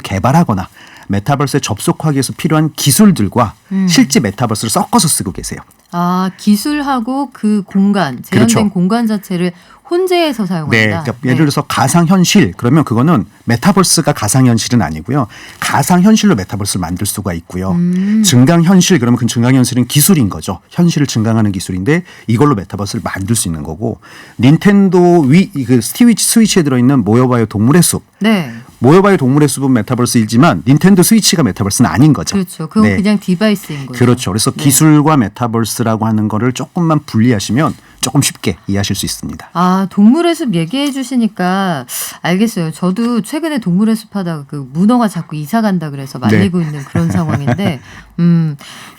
개발하거나 메타버스에 접속하기 위해서 필요한 기술들과 실제 메타버스를 섞어서 쓰고 계세요. 아, 기술하고 그 공간, 제한된 그렇죠. 공간 자체를 혼재해서 네, 사용한다. 그러니까 예를 들어서 가상현실 그러면 그거는 메타버스가 가상현실은 아니고요. 가상현실로 메타버스를 만들 수가 있고요. 증강현실 그러면 그 증강현실은 기술인 거죠. 현실을 증강하는 기술인데 이걸로 메타버스를 만들 수 있는 거고 닌텐도 그 스위치에 들어있는 모여봐요 동물의 숲. 네. 모여봐요 동물의 숲은 메타버스이지만 닌텐도 스위치가 메타버스는 아닌 거죠. 그렇죠. 그건 네. 그냥 디바이스인 거죠. 그렇죠. 그래서 네. 기술과 메타버스라고 하는 거를 조금만 분리하시면 조금 쉽게 이해하실 수 있습니다. 아, 동물의 숲 얘기해 주시니까 알겠어요. 저도 최근에 동물의 숲 하다가 그 문어가 자꾸 이사 간다 그래서 말리고 있는 그런 상황인데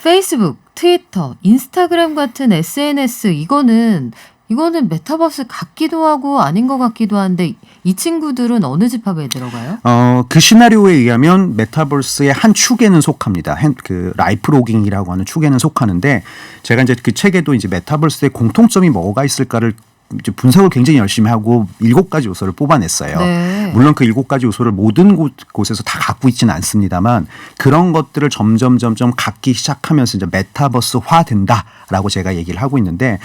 페이스북, 트위터, 인스타그램 같은 SNS 이거는 이거는 메타버스 같기도 하고 아닌 것 같기도 한데 이 친구들은 어느 집합에 들어가요? 그 시나리오에 의하면 메타버스의 한 축에는 속합니다. 그 라이프로깅이라고 하는 축에는 속하는데 제가 이제 그 책에도 이제 메타버스의 공통점이 뭐가 있을까를 이제 분석을 굉장히 열심히 하고 7가지 요소를 뽑아냈어요. 네. 물론 그 7가지 요소를 모든 곳에서 다 갖고 있지는 않습니다만 그런 것들을 점점 갖기 시작하면서 이제 메타버스화 된다라고 제가 얘기를 하고 있는데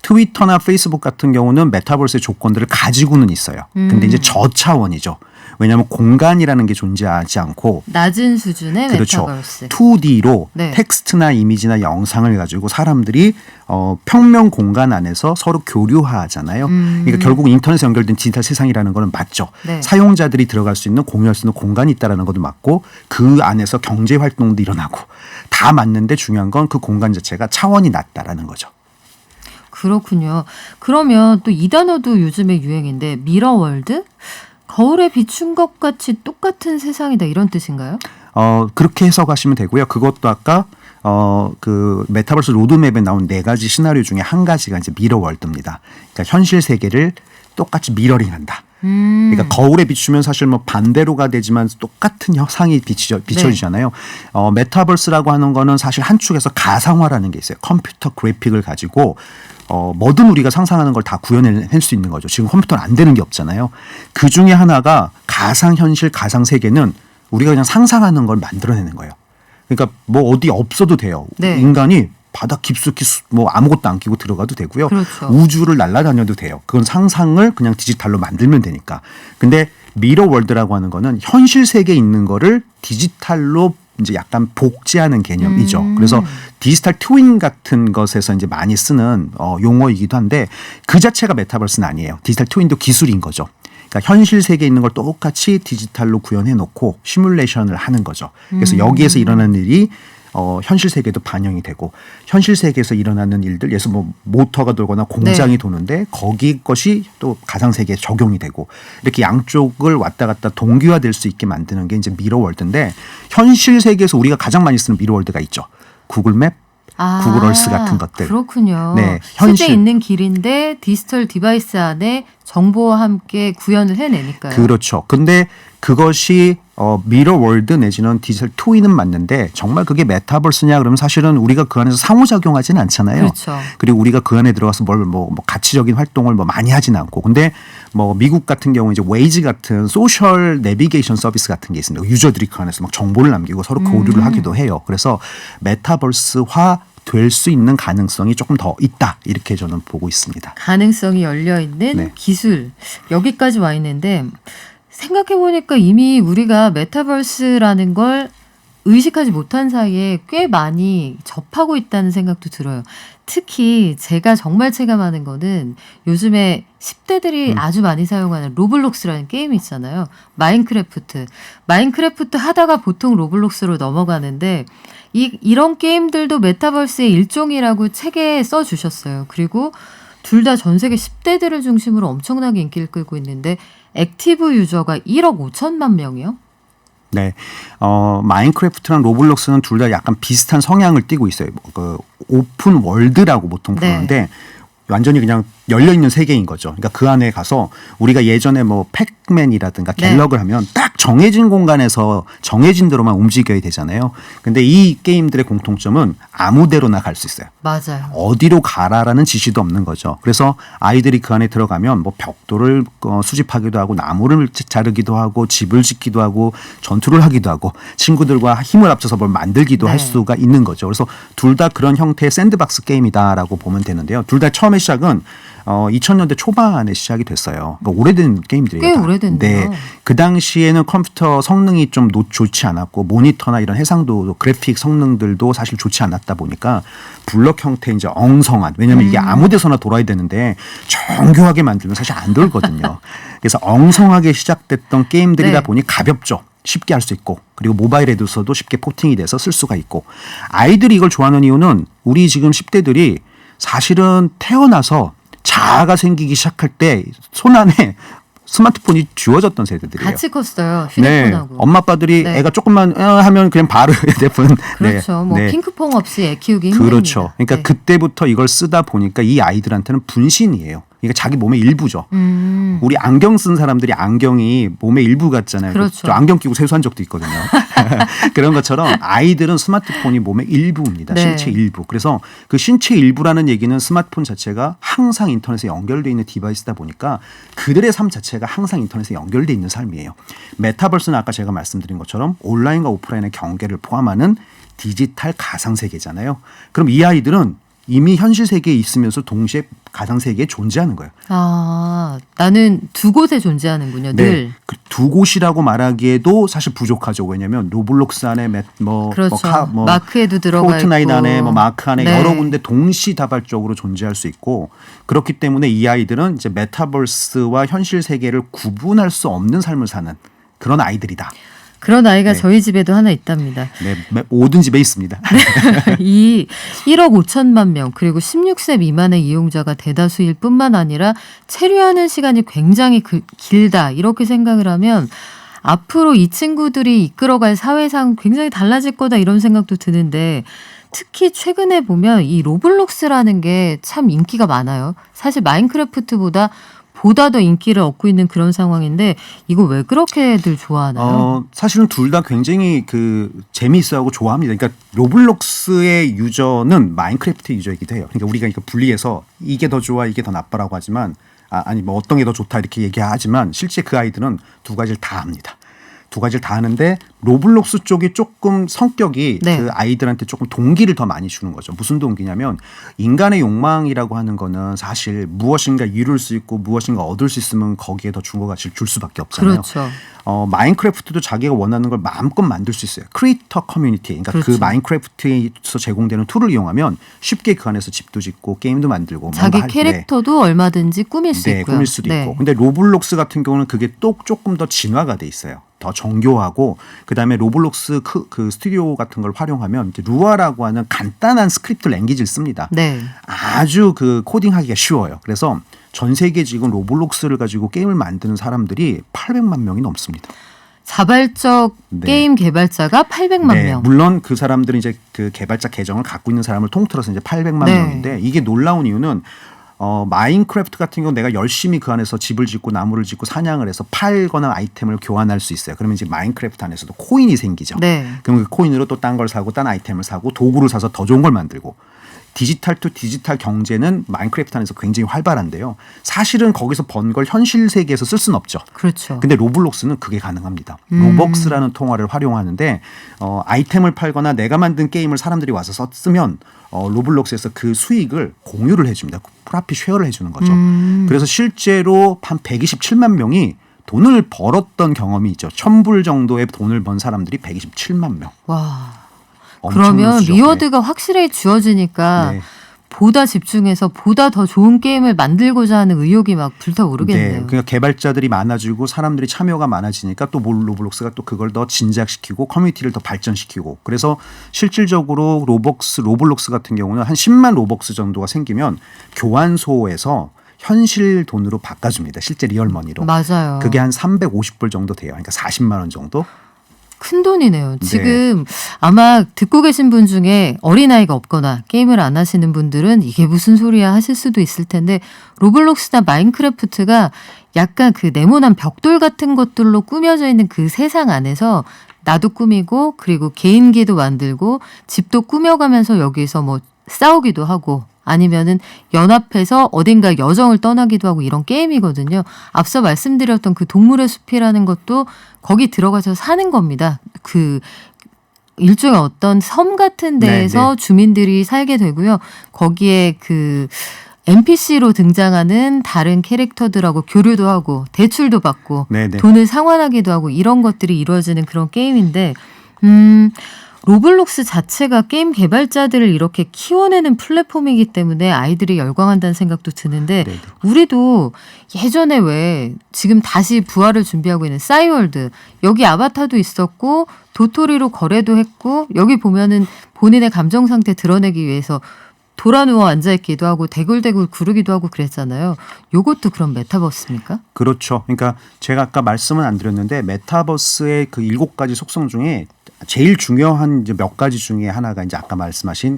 트위터나 페이스북 같은 경우는 메타버스의 조건들을 가지고는 있어요. 근데 이제 저차원이죠. 왜냐하면 공간이라는 게 존재하지 않고 낮은 수준의 그렇죠. 메타버스. 2D로 네. 텍스트나 이미지나 영상을 가지고 사람들이 평면 공간 안에서 서로 교류하잖아요. 그러니까 결국 인터넷에 연결된 디지털 세상이라는 거는 맞죠. 네. 사용자들이 들어갈 수 있는 공유할 수 있는 공간이 있다는 것도 맞고 그 안에서 경제 활동도 일어나고 다 맞는데 중요한 건 그 공간 자체가 차원이 낮다라는 거죠. 그렇군요. 그러면 또 이 단어도 요즘에 유행인데 미러월드? 거울에 비춘 것 같이 똑같은 세상이다 이런 뜻인가요? 그렇게 해석하시면 되고요. 그것도 아까 그 메타버스 로드맵에 나온 4가지 시나리오 중에 한 가지가 이제 미러월드입니다. 그러니까 현실 세계를 똑같이 미러링한다. 그러니까 거울에 비추면 사실 뭐 반대로가 되지만 똑같은 형상이 비춰지잖아요. 메타버스라고 하는 거는 사실 한 축에서 가상화라는 게 있어요. 컴퓨터 그래픽을 가지고 뭐든 우리가 상상하는 걸 다 구현해낼 수 있는 거죠. 지금 컴퓨터는 안 되는 게 없잖아요. 그 중에 하나가 가상현실, 가상세계는 우리가 그냥 상상하는 걸 만들어내는 거예요. 그러니까 뭐 어디 없어도 돼요. 네. 인간이 바닥 깊숙이 뭐 아무것도 안 끼고 들어가도 되고요. 그렇죠. 우주를 날아다녀도 돼요. 그건 상상을 그냥 디지털로 만들면 되니까. 근데 미러월드라고 하는 거는 현실 세계에 있는 거를 디지털로 이제 약간 복제하는 개념이죠. 그래서 디지털 트윈 같은 것에서 이제 많이 쓰는 용어이기도 한데 그 자체가 메타버스는 아니에요. 디지털 트윈도 기술인 거죠. 그러니까 현실 세계에 있는 걸 똑같이 디지털로 구현해 놓고 시뮬레이션을 하는 거죠. 그래서 여기에서 일어나는 일이 현실 세계도 반영이 되고 현실 세계에서 일어나는 일들 예를 들어서 뭐 모터가 돌거나 공장이 네. 도는데 거기 것이 또 가상 세계에 적용이 되고 이렇게 양쪽을 왔다 갔다 동기화될 수 있게 만드는 게 이제 미러월드인데 현실 세계에서 우리가 가장 많이 쓰는 미러월드가 있죠. 구글맵, 구글 얼스 같은 것들. 그렇군요. 네, 실제 있는 길인데 디지털 디바이스 안에 정보와 함께 구현을 해내니까요. 그렇죠. 근데 그것이 미러월드 내지는 디지털 트윈은 맞는데 정말 그게 메타버스냐 그러면 사실은 우리가 그 안에서 상호작용하지는 않잖아요. 그렇죠. 그리고 우리가 그 안에 들어가서 뭐 가치적인 활동을 뭐 많이 하지는 않고 근데 뭐 미국 같은 경우 이제 웨이즈 같은 소셜 내비게이션 서비스 같은 게 있습니다. 유저들이 그 안에서 막 정보를 남기고 서로 교류를 하기도 해요. 그래서 메타버스화 될 수 있는 가능성이 조금 더 있다 이렇게 저는 보고 있습니다. 가능성이 열려있는 네. 기술 여기까지 와 있는데 생각해보니까 이미 우리가 메타버스라는 걸 의식하지 못한 사이에 꽤 많이 접하고 있다는 생각도 들어요. 특히 제가 정말 체감하는 거는 요즘에 10대들이 아주 많이 사용하는 로블록스라는 게임이 있잖아요. 마인크래프트 하다가 보통 로블록스로 넘어가는데 이런 게임들도 메타버스의 일종이라고 책에 써주셨어요. 그리고 둘 다 전 세계 10대들을 중심으로 엄청나게 인기를 끌고 있는데 액티브 유저가 1억 5천만 명이요? 네, 마인크래프트랑 로블록스는 둘 다 약간 비슷한 성향을 띠고 있어요. 그 오픈 월드라고 보통 부르는데 완전히 그냥 열려 있는 세계인 거죠. 그러니까 그 안에 가서 우리가 예전에 뭐 팩맨이라든가 갤럭을 하면 딱 정해진 공간에서 정해진 대로만 움직여야 되잖아요. 근데 이 게임들의 공통점은 아무데로나 갈 수 있어요. 맞아요. 어디로 가라라는 지시도 없는 거죠. 그래서 아이들이 그 안에 들어가면 뭐 벽돌을 수집하기도 하고 나무를 자르기도 하고 집을 짓기도 하고 전투를 하기도 하고 친구들과 힘을 합쳐서 뭘 만들기도 할 수가 있는 거죠. 그래서 둘 다 그런 형태의 샌드박스 게임이다라고 보면 되는데요. 둘 다 처음에 시작은 2000년대 초반에 시작이 됐어요. 그러니까 오래된 게임들이에요. 꽤 오래됐네요. 네. 그 당시에는 컴퓨터 성능이 좀 좋지 않았고 모니터나 이런 해상도 그래픽 성능들도 사실 좋지 않았다 보니까 블럭 형태 이제 엉성한 왜냐하면 이게 아무 데서나 돌아야 되는데 정교하게 만들면 사실 안 돌거든요. 그래서 엉성하게 시작됐던 게임들이다 보니 가볍죠. 쉽게 할 수 있고 그리고 모바일에서도 쉽게 포팅이 돼서 쓸 수가 있고 아이들이 이걸 좋아하는 이유는 우리 지금 10대들이 사실은 태어나서 자아가 생기기 시작할 때 손 안에 스마트폰이 주어졌던 세대들이에요. 같이 컸어요. 네, 휴대폰하고. 엄마 아빠들이 네. 애가 조금만 하면 그냥 바로 휴대폰. 그렇죠. 뭐 네. 핑크퐁 없이 애 키우기 힘듭니다. 그렇죠. 그러니까 네. 그때부터 이걸 쓰다 보니까 이 아이들한테는 분신이에요. 이게 자기 몸의 일부죠. 우리 안경 쓴 사람들이 안경이 몸의 일부 같잖아요. 그렇죠. 저 안경 끼고 세수한 적도 있거든요. 그런 것처럼 아이들은 스마트폰이 몸의 일부입니다. 네. 신체 일부. 그래서 그 신체 일부라는 얘기는 스마트폰 자체가 항상 인터넷에 연결되어 있는 디바이스다 보니까 그들의 삶 자체가 항상 인터넷에 연결되어 있는 삶이에요. 메타버스는 아까 제가 말씀드린 것처럼 온라인과 오프라인의 경계를 포함하는 디지털 가상세계잖아요. 그럼 이 아이들은 이미 현실 세계에 있으면서 동시에 가상세계에 존재하는 거예요. 아, 나는 두 곳에 존재하는군요. 늘. 그 두 곳이라고 말하기에도 사실 부족하죠. 왜냐하면 로블록스 안에 그렇죠. 마크에도 들어가 포트나이트 있고. 안에 마크 안에 네. 여러 군데 동시다발적으로 존재할 수 있고 그렇기 때문에 이 아이들은 이제 메타버스와 현실 세계를 구분할 수 없는 삶을 사는 그런 아이들이다. 그런 아이가 네. 저희 집에도 하나 있답니다. 네, 모든 집에 있습니다. 이 1억 5천만 명 그리고 16세 미만의 이용자가 대다수일 뿐만 아니라 체류하는 시간이 굉장히 길다 이렇게 생각을 하면 앞으로 이 친구들이 이끌어갈 사회상 굉장히 달라질 거다 이런 생각도 드는데 특히 최근에 보면 이 로블록스라는 게 참 인기가 많아요. 사실 마인크래프트보다 더 인기를 얻고 있는 그런 상황인데 이거 왜 그렇게들 좋아하나요? 사실은 둘 다 굉장히 재미있어하고 좋아합니다. 그러니까 로블록스의 유저는 마인크래프트 유저이기도 해요. 그러니까 우리가 이거 분리해서 이게 더 좋아, 이게 더 나빠라고 하지만 아니 뭐 어떤 게 더 좋다 이렇게 얘기하지만 실제 그 아이들은 두 가지를 다 합니다. 두 가지를 다 하는데 로블록스 쪽이 조금 성격이 네. 그 아이들한테 조금 동기를 더 많이 주는 거죠. 무슨 동기냐면 인간의 욕망이라고 하는 거는 사실 무엇인가 이룰 수 있고 무엇인가 얻을 수 있으면 거기에 더 중고가치를 줄 수밖에 없잖아요. 그렇죠. 마인크래프트도 자기가 원하는 걸 마음껏 만들 수 있어요. 크리에이터 커뮤니티. 그러니까 그렇죠. 그 마인크래프트에서 제공되는 툴을 이용하면 쉽게 그 안에서 집도 짓고 게임도 만들고 자기 뭔가 캐릭터도 얼마든지 꾸밀 수 있고요. 꾸밀 수도 네. 있고. 근데 로블록스 같은 경우는 그게 또 조금 더 진화가 돼 있어요. 더 정교하고 그다음에 로블록스 그 스튜디오 같은 걸 활용하면 이제 루아라고 하는 간단한 스크립트 랭귀지를 씁니다. 네. 아주 코딩하기가 쉬워요. 그래서 전 세계 지금 로블록스를 가지고 게임을 만드는 사람들이 800만 명이 넘습니다. 자발적 네. 게임 개발자가 800만 네, 명. 물론 그 사람들은 이제 그 개발자 계정을 갖고 있는 사람을 통틀어서 이제 800만 네. 명인데 이게 놀라운 이유는 마인크래프트 같은 경우 내가 열심히 그 안에서 집을 짓고 나무를 짓고 사냥을 해서 팔거나 아이템을 교환할 수 있어요. 그러면 이제 마인크래프트 안에서도 코인이 생기죠. 네. 그럼 그 코인으로 또 딴 걸 사고 딴 아이템을 사고 도구를 사서 더 좋은 걸 만들고 디지털 투 디지털 경제는 마인크래프트 안에서 굉장히 활발한데요. 사실은 거기서 번 걸 현실 세계에서 쓸 수는 없죠. 그렇죠. 근데 로블록스는 그게 가능합니다. 로벅스라는 통화를 활용하는데 아이템을 팔거나 내가 만든 게임을 사람들이 와서 쓰면 로블록스에서 그 수익을 공유를 해줍니다. 프로핏 쉐어를 해주는 거죠. 그래서 실제로 한 127만 명이 돈을 벌었던 경험이 있죠. 1,000불 정도의 돈을 번 사람들이 127만 명. 와. 엄청난 그러면 수죠. 리워드가 확실히 주어지니까 네. 보다 집중해서 보다 더 좋은 게임을 만들고자 하는 의욕이 막 불타오르겠네요. 네, 그러니까 개발자들이 많아지고 사람들이 참여가 많아지니까 또 로블록스가 또 그걸 더 진작시키고 커뮤니티를 더 발전시키고 그래서 실질적으로 로블록스 같은 경우는 한 10만 로벅스 정도가 생기면 교환소에서 현실 돈으로 바꿔줍니다. 실제 리얼머니로. 맞아요. 그게 한 350불 정도 돼요. 그러니까 40만 원 정도. 큰 돈이네요. 네. 지금 아마 듣고 계신 분 중에 어린아이가 없거나 게임을 안 하시는 분들은 이게 무슨 소리야 하실 수도 있을 텐데 로블록스나 마인크래프트가 약간 그 네모난 벽돌 같은 것들로 꾸며져 있는 그 세상 안에서 나도 꾸미고 그리고 개인기도 만들고 집도 꾸며가면서 여기서 뭐 싸우기도 하고 아니면은 연합해서 어딘가 여정을 떠나기도 하고 이런 게임이거든요. 앞서 말씀드렸던 그 동물의 숲이라는 것도 거기 들어가서 사는 겁니다. 그 일종의 어떤 섬 같은 데에서 네. 주민들이 살게 되고요. 거기에 그 NPC로 등장하는 다른 캐릭터들하고 교류도 하고 대출도 받고 네네. 돈을 상환하기도 하고 이런 것들이 이루어지는 그런 게임인데 로블록스 자체가 게임 개발자들을 이렇게 키워내는 플랫폼이기 때문에 아이들이 열광한다는 생각도 드는데 네네. 우리도 예전에 왜 지금 다시 부활을 준비하고 있는 싸이월드 여기 아바타도 있었고 도토리로 거래도 했고 여기 보면은 본인의 감정 상태 드러내기 위해서 돌아 누워 앉아 있기도 하고 대굴대굴 구르기도 하고 그랬잖아요. 요것도 그럼 메타버스입니까? 그렇죠. 그러니까 제가 아까 말씀은 안 드렸는데 메타버스의 그 7가지 속성 중에 제일 중요한 이제 몇 가지 중에 하나가 이제 아까 말씀하신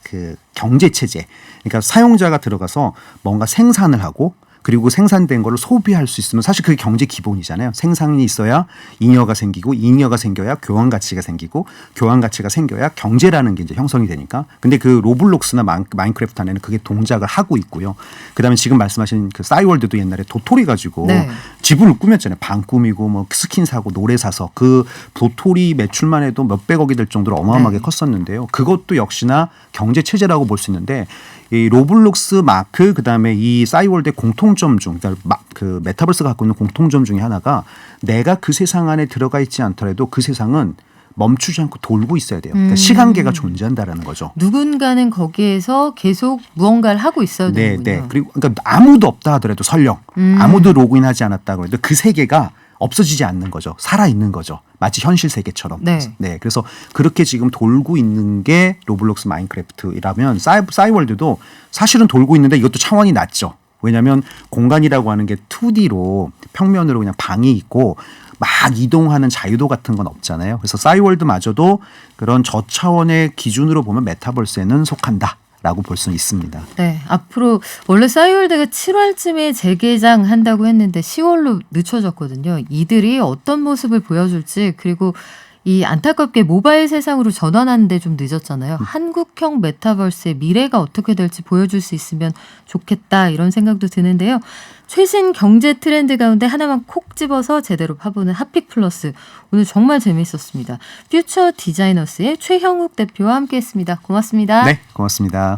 그 경제 체제. 그러니까 사용자가 들어가서 뭔가 생산을 하고 그리고 생산된 거를 소비할 수 있으면 사실 그게 경제 기본이잖아요. 생산이 있어야 잉여가 생기고 잉여가 생겨야 교환 가치가 생기고 교환 가치가 생겨야 경제라는 게 이제 형성이 되니까. 근데 그 로블록스나 마인크래프트 안에는 그게 동작을 하고 있고요. 그다음에 지금 말씀하신 그 싸이월드도 옛날에 도토리 가지고 네. 지분을 꾸몄잖아요. 방 꾸미고 뭐 스킨 사고 노래 사서 그 도토리 매출만 해도 몇백억이 될 정도로 어마어마하게 네. 컸었는데요. 그것도 역시나 경제 체제라고 볼 수 있는데 이 로블록스 마크 그다음에 이 싸이월드의 공통점 중 그러니까 그 메타버스가 갖고 있는 공통점 중에 하나가 내가 그 세상 안에 들어가 있지 않더라도 그 세상은 멈추지 않고 돌고 있어야 돼요. 그러니까 시간계가 존재한다라는 거죠. 누군가는 거기에서 계속 무언가를 하고 있어야 네, 되는군요. 네. 그리고 그러니까 아무도 없다 하더라도 설령 아무도 로그인하지 않았다 그래도 그 세계가 없어지지 않는 거죠. 살아 있는 거죠. 마치 현실 세계처럼. 네. 그래서 그렇게 지금 돌고 있는 게 로블록스 마인크래프트라면 싸이월드도 사실은 돌고 있는데 이것도 차원이 낮죠. 왜냐하면 공간이라고 하는 게 2D로 평면으로 그냥 방이 있고 막 이동하는 자유도 같은 건 없잖아요. 그래서 싸이월드마저도 그런 저차원의 기준으로 보면 메타버스에는 속한다. 라고 볼 수 있습니다. 네, 앞으로 원래 싸이월드가 7월쯤에 재개장한다고 했는데 10월로 늦춰졌거든요. 이들이 어떤 모습을 보여줄지 그리고 이 안타깝게 모바일 세상으로 전환하는데 좀 늦었잖아요. 한국형 메타버스의 미래가 어떻게 될지 보여줄 수 있으면 좋겠다 이런 생각도 드는데요. 최신 경제 트렌드 가운데 하나만 콕 집어서 제대로 파보는 핫픽 플러스 오늘 정말 재미있었습니다. 퓨처 디자이너스의 최형욱 대표와 함께했습니다. 고맙습니다. 네, 고맙습니다.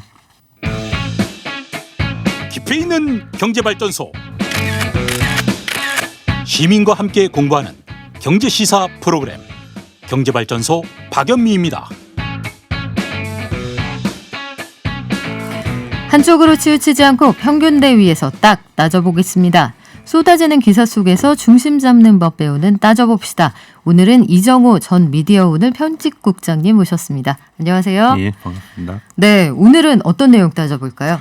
깊이 있는 경제발전소 시민과 함께 공부하는 경제시사 프로그램 경제발전소 박연미입니다. 한쪽으로 치우치지 않고 평균대 위에서 딱 따져보겠습니다. 쏟아지는 기사 속에서 중심 잡는 법 배우는 따져봅시다. 오늘은 이정호 전 미디어오늘 편집국장님 모셨습니다. 안녕하세요. 예, 반갑습니다. 네, 오늘은 어떤 내용 따져볼까요?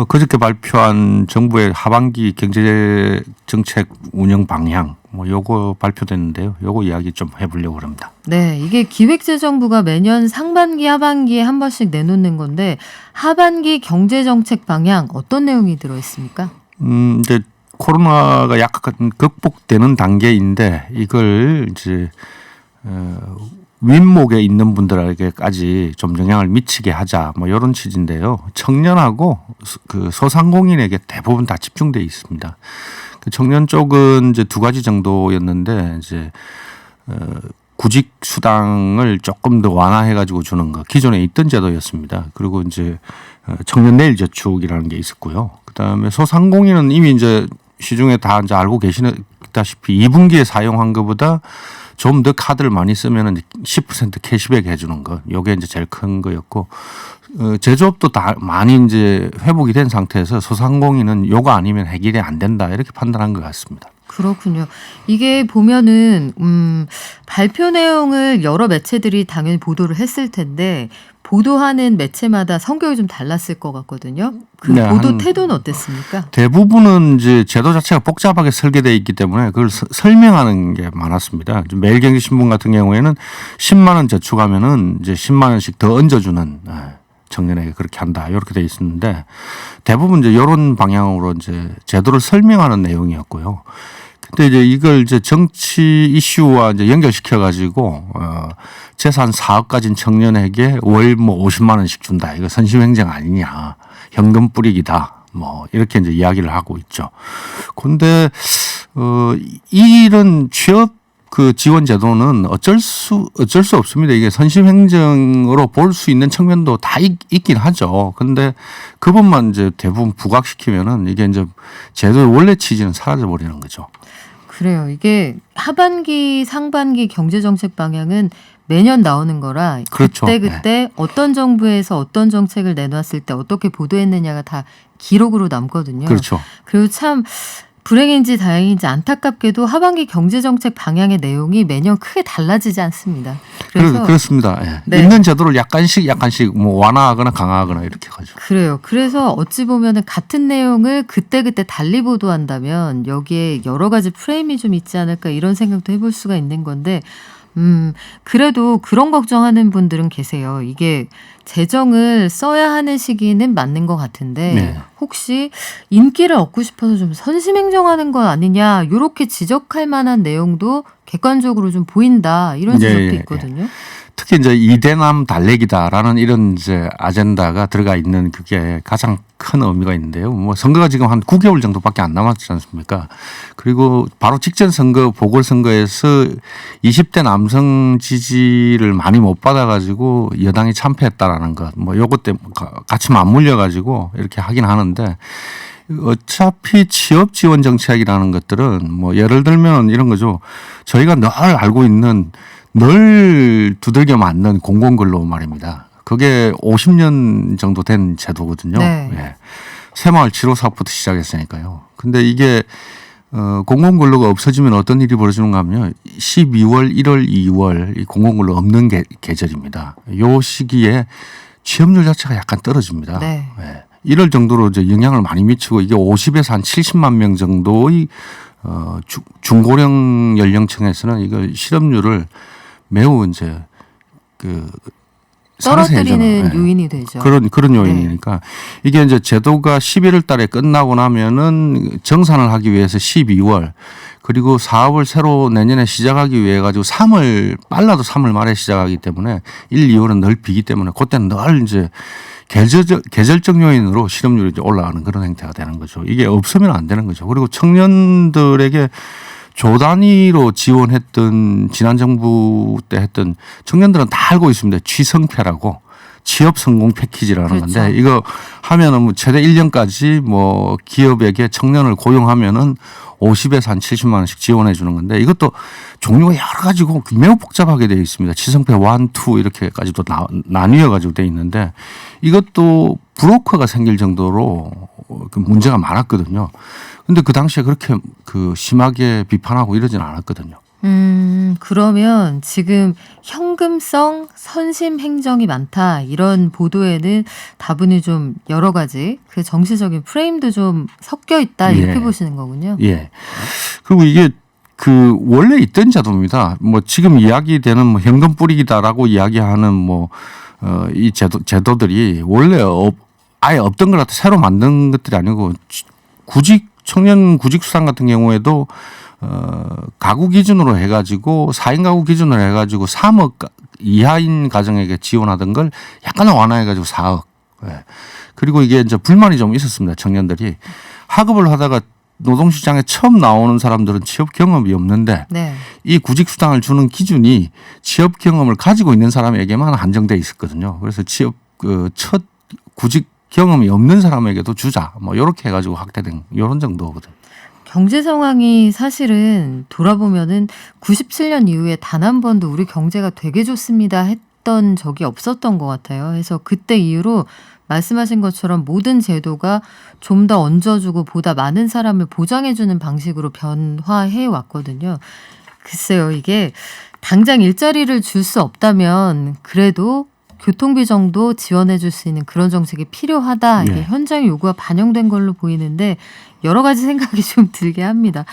그저께 발표한 정부의 하반기 경제 정책 운영 방향 요거 발표됐는데요. 요거 이야기 좀 해보려고 합니다. 네, 이게 기획재정부가 매년 상반기 하반기에 한 번씩 내놓는 건데 하반기 경제정책 방향 어떤 내용이 들어있습니까? 이제 코로나가 약간 극복되는 단계인데 이걸 이제 윗목에 있는 분들에게까지 좀 영향을 미치게 하자 이런 취지인데요. 청년하고 그 소상공인에게 대부분 다 집중돼 있습니다. 그 청년 쪽은 이제 2가지 정도였는데 이제 구직 수당을 조금 더 완화해 가지고 주는 거 기존에 있던 제도였습니다. 그리고 이제 청년 내일 저축이라는 게 있었고요. 그다음에 소상공인은 이미 이제 시중에 다 이제 알고 계시다시피 2분기에 사용한 것보다 좀 더 카드를 많이 쓰면은 10% 캐시백 해주는 거, 요게 이제 제일 큰 거였고, 제조업도 다 많이 이제 회복이 된 상태에서 소상공인은 요거 아니면 해결이 안 된다 이렇게 판단한 것 같습니다. 그렇군요. 이게 보면은 발표 내용을 여러 매체들이 당연히 보도를 했을 텐데 보도하는 매체마다 성격이 좀 달랐을 것 같거든요. 그 네, 보도 태도는 어땠습니까? 대부분은 이제 제도 자체가 복잡하게 설계되어 있기 때문에 그걸 설명하는 게 많았습니다. 매일경제신문 같은 경우에는 10만 원 저축하면은 이제 10만 원씩 더 얹어주는 청년에게 그렇게 한다 이렇게 돼 있었는데 대부분 이제 이런 방향으로 이제 제도를 설명하는 내용이었고요. 근데 이제 이걸 이제 정치 이슈와 이제 연결시켜 가지고 재산 4억 가진 청년에게 월 50만 원씩 준다. 이거 선심행정 아니냐. 현금 뿌리기다. 이렇게 이제 이야기를 하고 있죠. 근데 이런 취업 그 지원 제도는 어쩔 수 없습니다. 이게 선심행정으로 볼 수 있는 측면도 다 있긴 하죠. 근데 그것만 이제 대부분 부각시키면은 이게 이제 제도의 원래 취지는 사라져 버리는 거죠. 그래요. 이게 하반기, 상반기 경제정책 방향은 매년 나오는 거라 그렇죠. 그때 어떤 정부에서 어떤 정책을 내놨을 때 어떻게 보도했느냐가 다 기록으로 남거든요. 그렇죠. 그리고 참 불행인지 다행인지 안타깝게도 하반기 경제정책 방향의 내용이 매년 크게 달라지지 않습니다. 그래서 그렇습니다. 예. 네. 있는 제도를 약간씩 뭐 완화하거나 강화하거나 이렇게 가죠. 그래요. 그래서 어찌 보면은 같은 내용을 그때그때 달리 보도한다면 여기에 여러 가지 프레임이 좀 있지 않을까 이런 생각도 해볼 수가 있는 건데 그래도 그런 걱정하는 분들은 계세요. 이게 재정을 써야 하는 시기는 맞는 것 같은데 네. 혹시 인기를 얻고 싶어서 좀 선심행정하는 건 아니냐 이렇게 지적할 만한 내용도 객관적으로 좀 보인다 이런 지적도 예. 있거든요. 특히 이제 이대남 달래기다라는 이런 이제 아젠다가 들어가 있는 그게 가장 큰 의미가 있는데요. 뭐 선거가 지금 한 9개월 정도밖에 안 남았지 않습니까? 그리고 바로 직전 선거 보궐선거에서 20대 남성 지지를 많이 못 받아가지고 여당이 참패했다라는 것, 뭐 요것 때문에 같이 맞물려가지고 이렇게 하긴 하는데. 어차피 취업 지원 정책이라는 것들은 뭐 예를 들면 이런 거죠. 저희가 늘 알고 있는 늘 두들겨 맞는 공공근로 말입니다. 그게 50년 정도 된 제도거든요. 네. 예. 새마을 7호 사업부터 시작했으니까요. 근데 이게 공공근로가 없어지면 어떤 일이 벌어지는가 하면요. 12월, 1월, 2월 이 공공근로 없는 계절입니다. 요 시기에 취업률 자체가 약간 떨어집니다. 네. 예. 이럴 정도로 이제 영향을 많이 미치고 이게 50에서 한 70만 명 정도의 중고령 연령층에서는 이거 실업률을 매우 이제 떨어뜨리는 요인이 되죠. 그런 요인이니까 이게 이제 제도가 11월 달에 끝나고 나면은 정산을 하기 위해서 12월 그리고 사업을 새로 내년에 시작하기 위해 가지고 3월 빨라도 3월 말에 시작하기 때문에 1, 2월은 늘 비기 때문에 그때는 늘 이제 계절적 요인으로 실업률이 이제 올라가는 그런 행태가 되는 거죠. 이게 없으면 안 되는 거죠. 그리고 청년들에게 조 단위로 지원했던 지난 정부 때 했던 청년들은 다 알고 있습니다. 취성패라고 취업 성공 패키지라는 그렇죠. 건데 이거 하면은 뭐 최대 1년까지 뭐 기업에게 청년을 고용하면은 50에서 한 70만 원씩 지원해 주는 건데 이것도 종류가 여러 가지고 매우 복잡하게 되어 있습니다. 취성패 1, 2 이렇게까지도 나뉘어 가지고 되어 있는데 이것도 브로커가 생길 정도로 그 문제가 많았거든요. 근데 그 당시에 그렇게 심하게 비판하고 이러진 않았거든요. 그러면 지금 현금성 선심 행정이 많다 이런 보도에는 다분히 좀 여러 가지 그 정치적인 프레임도 좀 섞여 있다 이렇게 예. 보시는 보시는 거군요. 예. 그리고 이게 원래 있던 제도입니다. 뭐 지금 이야기되는 뭐 현금 뿌리기다라고 이야기하는 이 제도들이 원래 아예 없던 걸 갖다 새로 만든 것들이 아니고 청년 구직 수당 같은 경우에도 가구 기준으로 해가지고 4인 가구 기준으로 해가지고 3억 이하인 가정에게 지원하던 걸 약간 완화해가지고 4억. 예. 그리고 이게 이제 불만이 좀 있었습니다. 청년들이 학업을 하다가 노동시장에 처음 나오는 사람들은 취업 경험이 없는데 네. 이 구직 수당을 주는 기준이 취업 경험을 가지고 있는 사람에게만 한정돼 있었거든요. 그래서 첫 구직 경험이 없는 사람에게도 주자. 뭐 이렇게 해가지고 확대된 이런 정도거든요. 경제 상황이 사실은 돌아보면은 97년 이후에 단 한 번도 우리 경제가 되게 좋습니다 했던 적이 없었던 것 같아요. 그래서 그때 이후로 말씀하신 것처럼 모든 제도가 좀 더 얹어주고 보다 많은 사람을 보장해주는 방식으로 변화해 왔거든요. 글쎄요, 이게 당장 일자리를 줄 수 없다면 그래도 교통비 정도 지원해 줄 수 있는 그런 정책이 필요하다. 이게 네. 현장의 요구가 반영된 걸로 보이는데 여러 가지 생각이 좀 들게 합니다.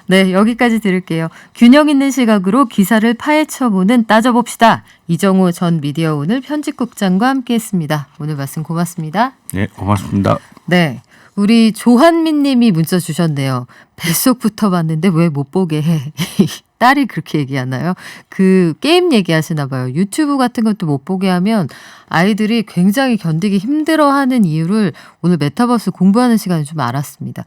네, 여기까지 들을게요. 균형 있는 시각으로 기사를 파헤쳐보는 따져봅시다. 이정호 전 미디어오늘 편집국장과 함께했습니다. 오늘 말씀 고맙습니다. 네, 고맙습니다. 네, 우리 조한민 님이 문자 주셨네요. 뱃속부터 봤는데 왜 못 보게 해. 딸이 그렇게 얘기하나요? 그 게임 얘기하시나 봐요. 유튜브 같은 것도 못 보게 하면 아이들이 굉장히 견디기 힘들어하는 이유를 오늘 메타버스 공부하는 시간에 좀 알았습니다.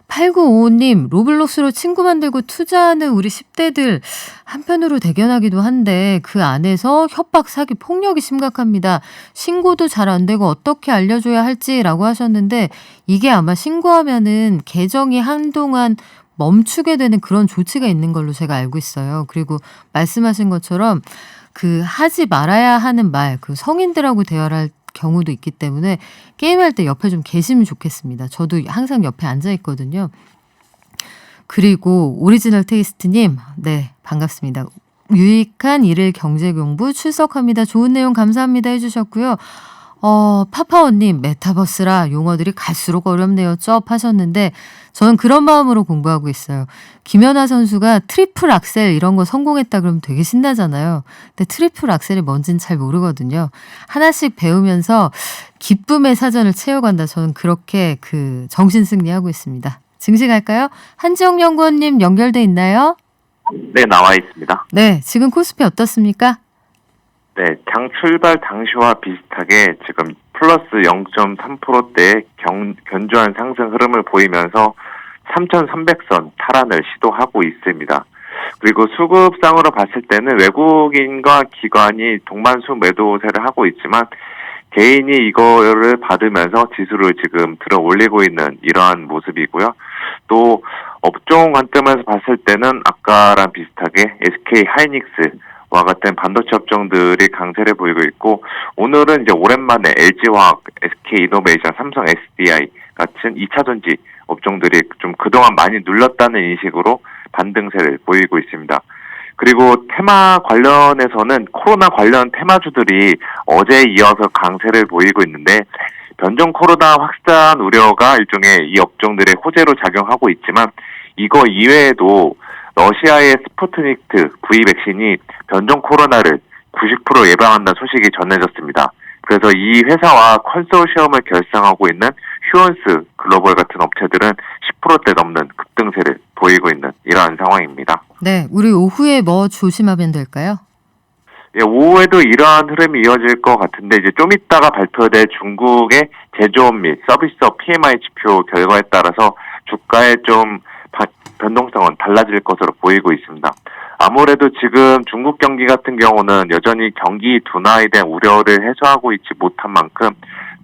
8955님, 로블록스로 친구 만들고 투자하는 우리 10대들 한편으로 대견하기도 한데 그 안에서 협박, 사기, 폭력이 심각합니다. 신고도 잘 안 되고 어떻게 알려줘야 할지라고 하셨는데 이게 아마 신고하면은 계정이 한동안 멈추게 되는 그런 조치가 있는 걸로 제가 알고 있어요. 그리고 말씀하신 것처럼 하지 말아야 하는 말, 성인들하고 대화를 할 경우도 있기 때문에 게임할 때 옆에 좀 계시면 좋겠습니다. 저도 항상 옆에 앉아 있거든요. 그리고 오리지널 테이스트님, 네, 반갑습니다. 유익한 일일 경제공부 출석합니다. 좋은 내용 감사합니다 해주셨고요. 파파원님, 메타버스라 용어들이 갈수록 어렵네요. 쩝 하셨는데 저는 그런 마음으로 공부하고 있어요. 김연아 선수가 트리플 악셀 이런 거 성공했다 그러면 되게 신나잖아요. 근데 트리플 악셀이 뭔지는 잘 모르거든요. 하나씩 배우면서 기쁨의 사전을 채워간다. 저는 그렇게 정신 승리하고 있습니다. 증식할까요? 한지영 연구원님 연결돼 있나요? 네, 나와 있습니다. 네, 지금 코스피 어떻습니까? 네, 장 출발 당시와 비슷하게 지금 플러스 0.3%대의 견조한 상승 흐름을 보이면서 3,300선 탈환을 시도하고 있습니다. 그리고 수급상으로 봤을 때는 외국인과 기관이 동반수 매도세를 하고 있지만 개인이 이거를 받으면서 지수를 지금 들어 올리고 있는 이러한 모습이고요. 또 업종 관점에서 봤을 때는 아까랑 비슷하게 SK 하이닉스와 같은 반도체 업종들이 강세를 보이고 있고, 오늘은 이제 오랜만에 LG화학, SK 이노베이션, 삼성 SDI 같은 2차 전지 업종들이 좀 그동안 많이 눌렸다는 인식으로 반등세를 보이고 있습니다. 그리고 테마 관련해서는 코로나 관련 테마주들이 어제에 이어서 강세를 보이고 있는데, 변종 코로나 확산 우려가 일종의 이 업종들의 호재로 작용하고 있지만, 이거 이외에도 러시아의 스푸트니크 V 백신이 변종 코로나를 90% 예방한다는 소식이 전해졌습니다. 그래서 이 회사와 컨소시엄을 결성하고 있는 휴원스 글로벌 같은 업체들은 10%대 넘는 급등세를 보이고 있는 이러한 상황입니다. 네, 우리 오후에 뭐 조심하면 될까요? 예, 오후에도 이러한 흐름이 이어질 것 같은데, 이제 좀 이따가 발표될 중국의 제조업 및 서비스업 PMI 지표 결과에 따라서 주가의 좀 변동성은 달라질 것으로 보이고 있습니다. 아무래도 지금 중국 경기 같은 경우는 여전히 경기 둔화에 대한 우려를 해소하고 있지 못한 만큼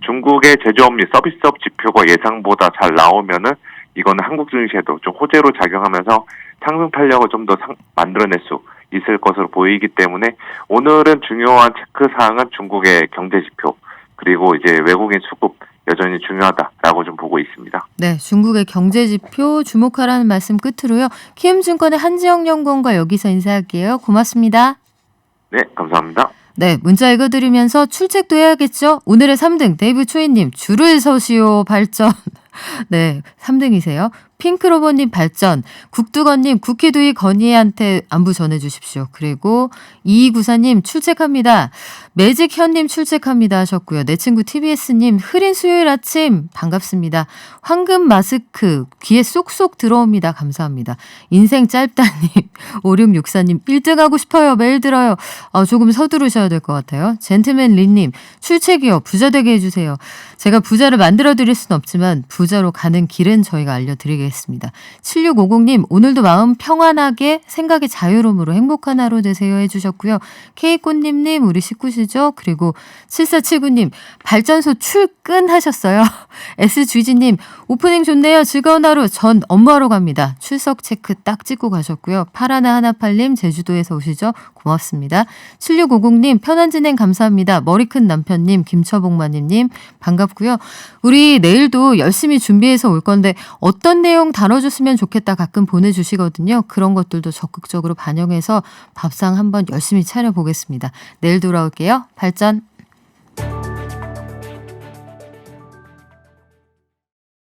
중국의 제조업 및 서비스업 지표가 예상보다 잘 나오면은 이거는 한국 증시에도 좀 호재로 작용하면서 상승 탄력을 좀 더 만들어낼 수 있을 것으로 보이기 때문에 오늘은 중요한 체크 사항은 중국의 경제 지표, 그리고 이제 외국인 수급 여전히 중요하다라고 좀 보고 있습니다. 네, 중국의 경제 지표 주목하라는 말씀 끝으로요. 키움증권의 한지영 연구원과 여기서 인사할게요. 고맙습니다. 네, 감사합니다. 네, 문자 읽어드리면서 출첵도 해야겠죠? 오늘의 3등 데이브 초이님 줄을 서시오 발전. 네, 3등이세요. 핑크로버님 발전, 국두건님 국회두이 건희한테 안부 전해주십시오. 그리고 2294님 출첵합니다. 매직현님 출첵합니다 하셨고요. 내 친구 TBS님 흐린 수요일 아침 반갑습니다. 황금 마스크 귀에 쏙쏙 들어옵니다. 감사합니다. 인생 짧다님 5664님 1등하고 싶어요. 매일 들어요. 조금 서두르셔야 될 것 같아요. 젠틀맨 린님 출첵이요. 부자 되게 해주세요. 제가 부자를 만들어 드릴 수는 없지만 부자로 가는 길은 저희가 알려드리겠습니다. 7650님 오늘도 마음 평안하게 생각의 자유로움으로 행복한 하루 되세요 해주셨고요. K꽃님님 우리 식구시죠? 그리고 7479님 발전소 출근하셨어요. SGG님 오프닝 좋네요. 즐거운 하루. 전 업무하러 갑니다. 출석 체크 딱 찍고 가셨고요. 파라나188님 제주도에서 오시죠? 고맙습니다. 7650님 편한 진행 감사합니다. 머리 큰 남편님 김처복마님 반갑고요. 우리 내일도 열심히 준비해서 올 건데 어떤 내용 다뤄줬으면 좋겠다 가끔 보내주시거든요. 그런 것들도 적극적으로 반영해서 밥상 한번 열심히 차려보겠습니다. 내일 돌아올게요. 발전.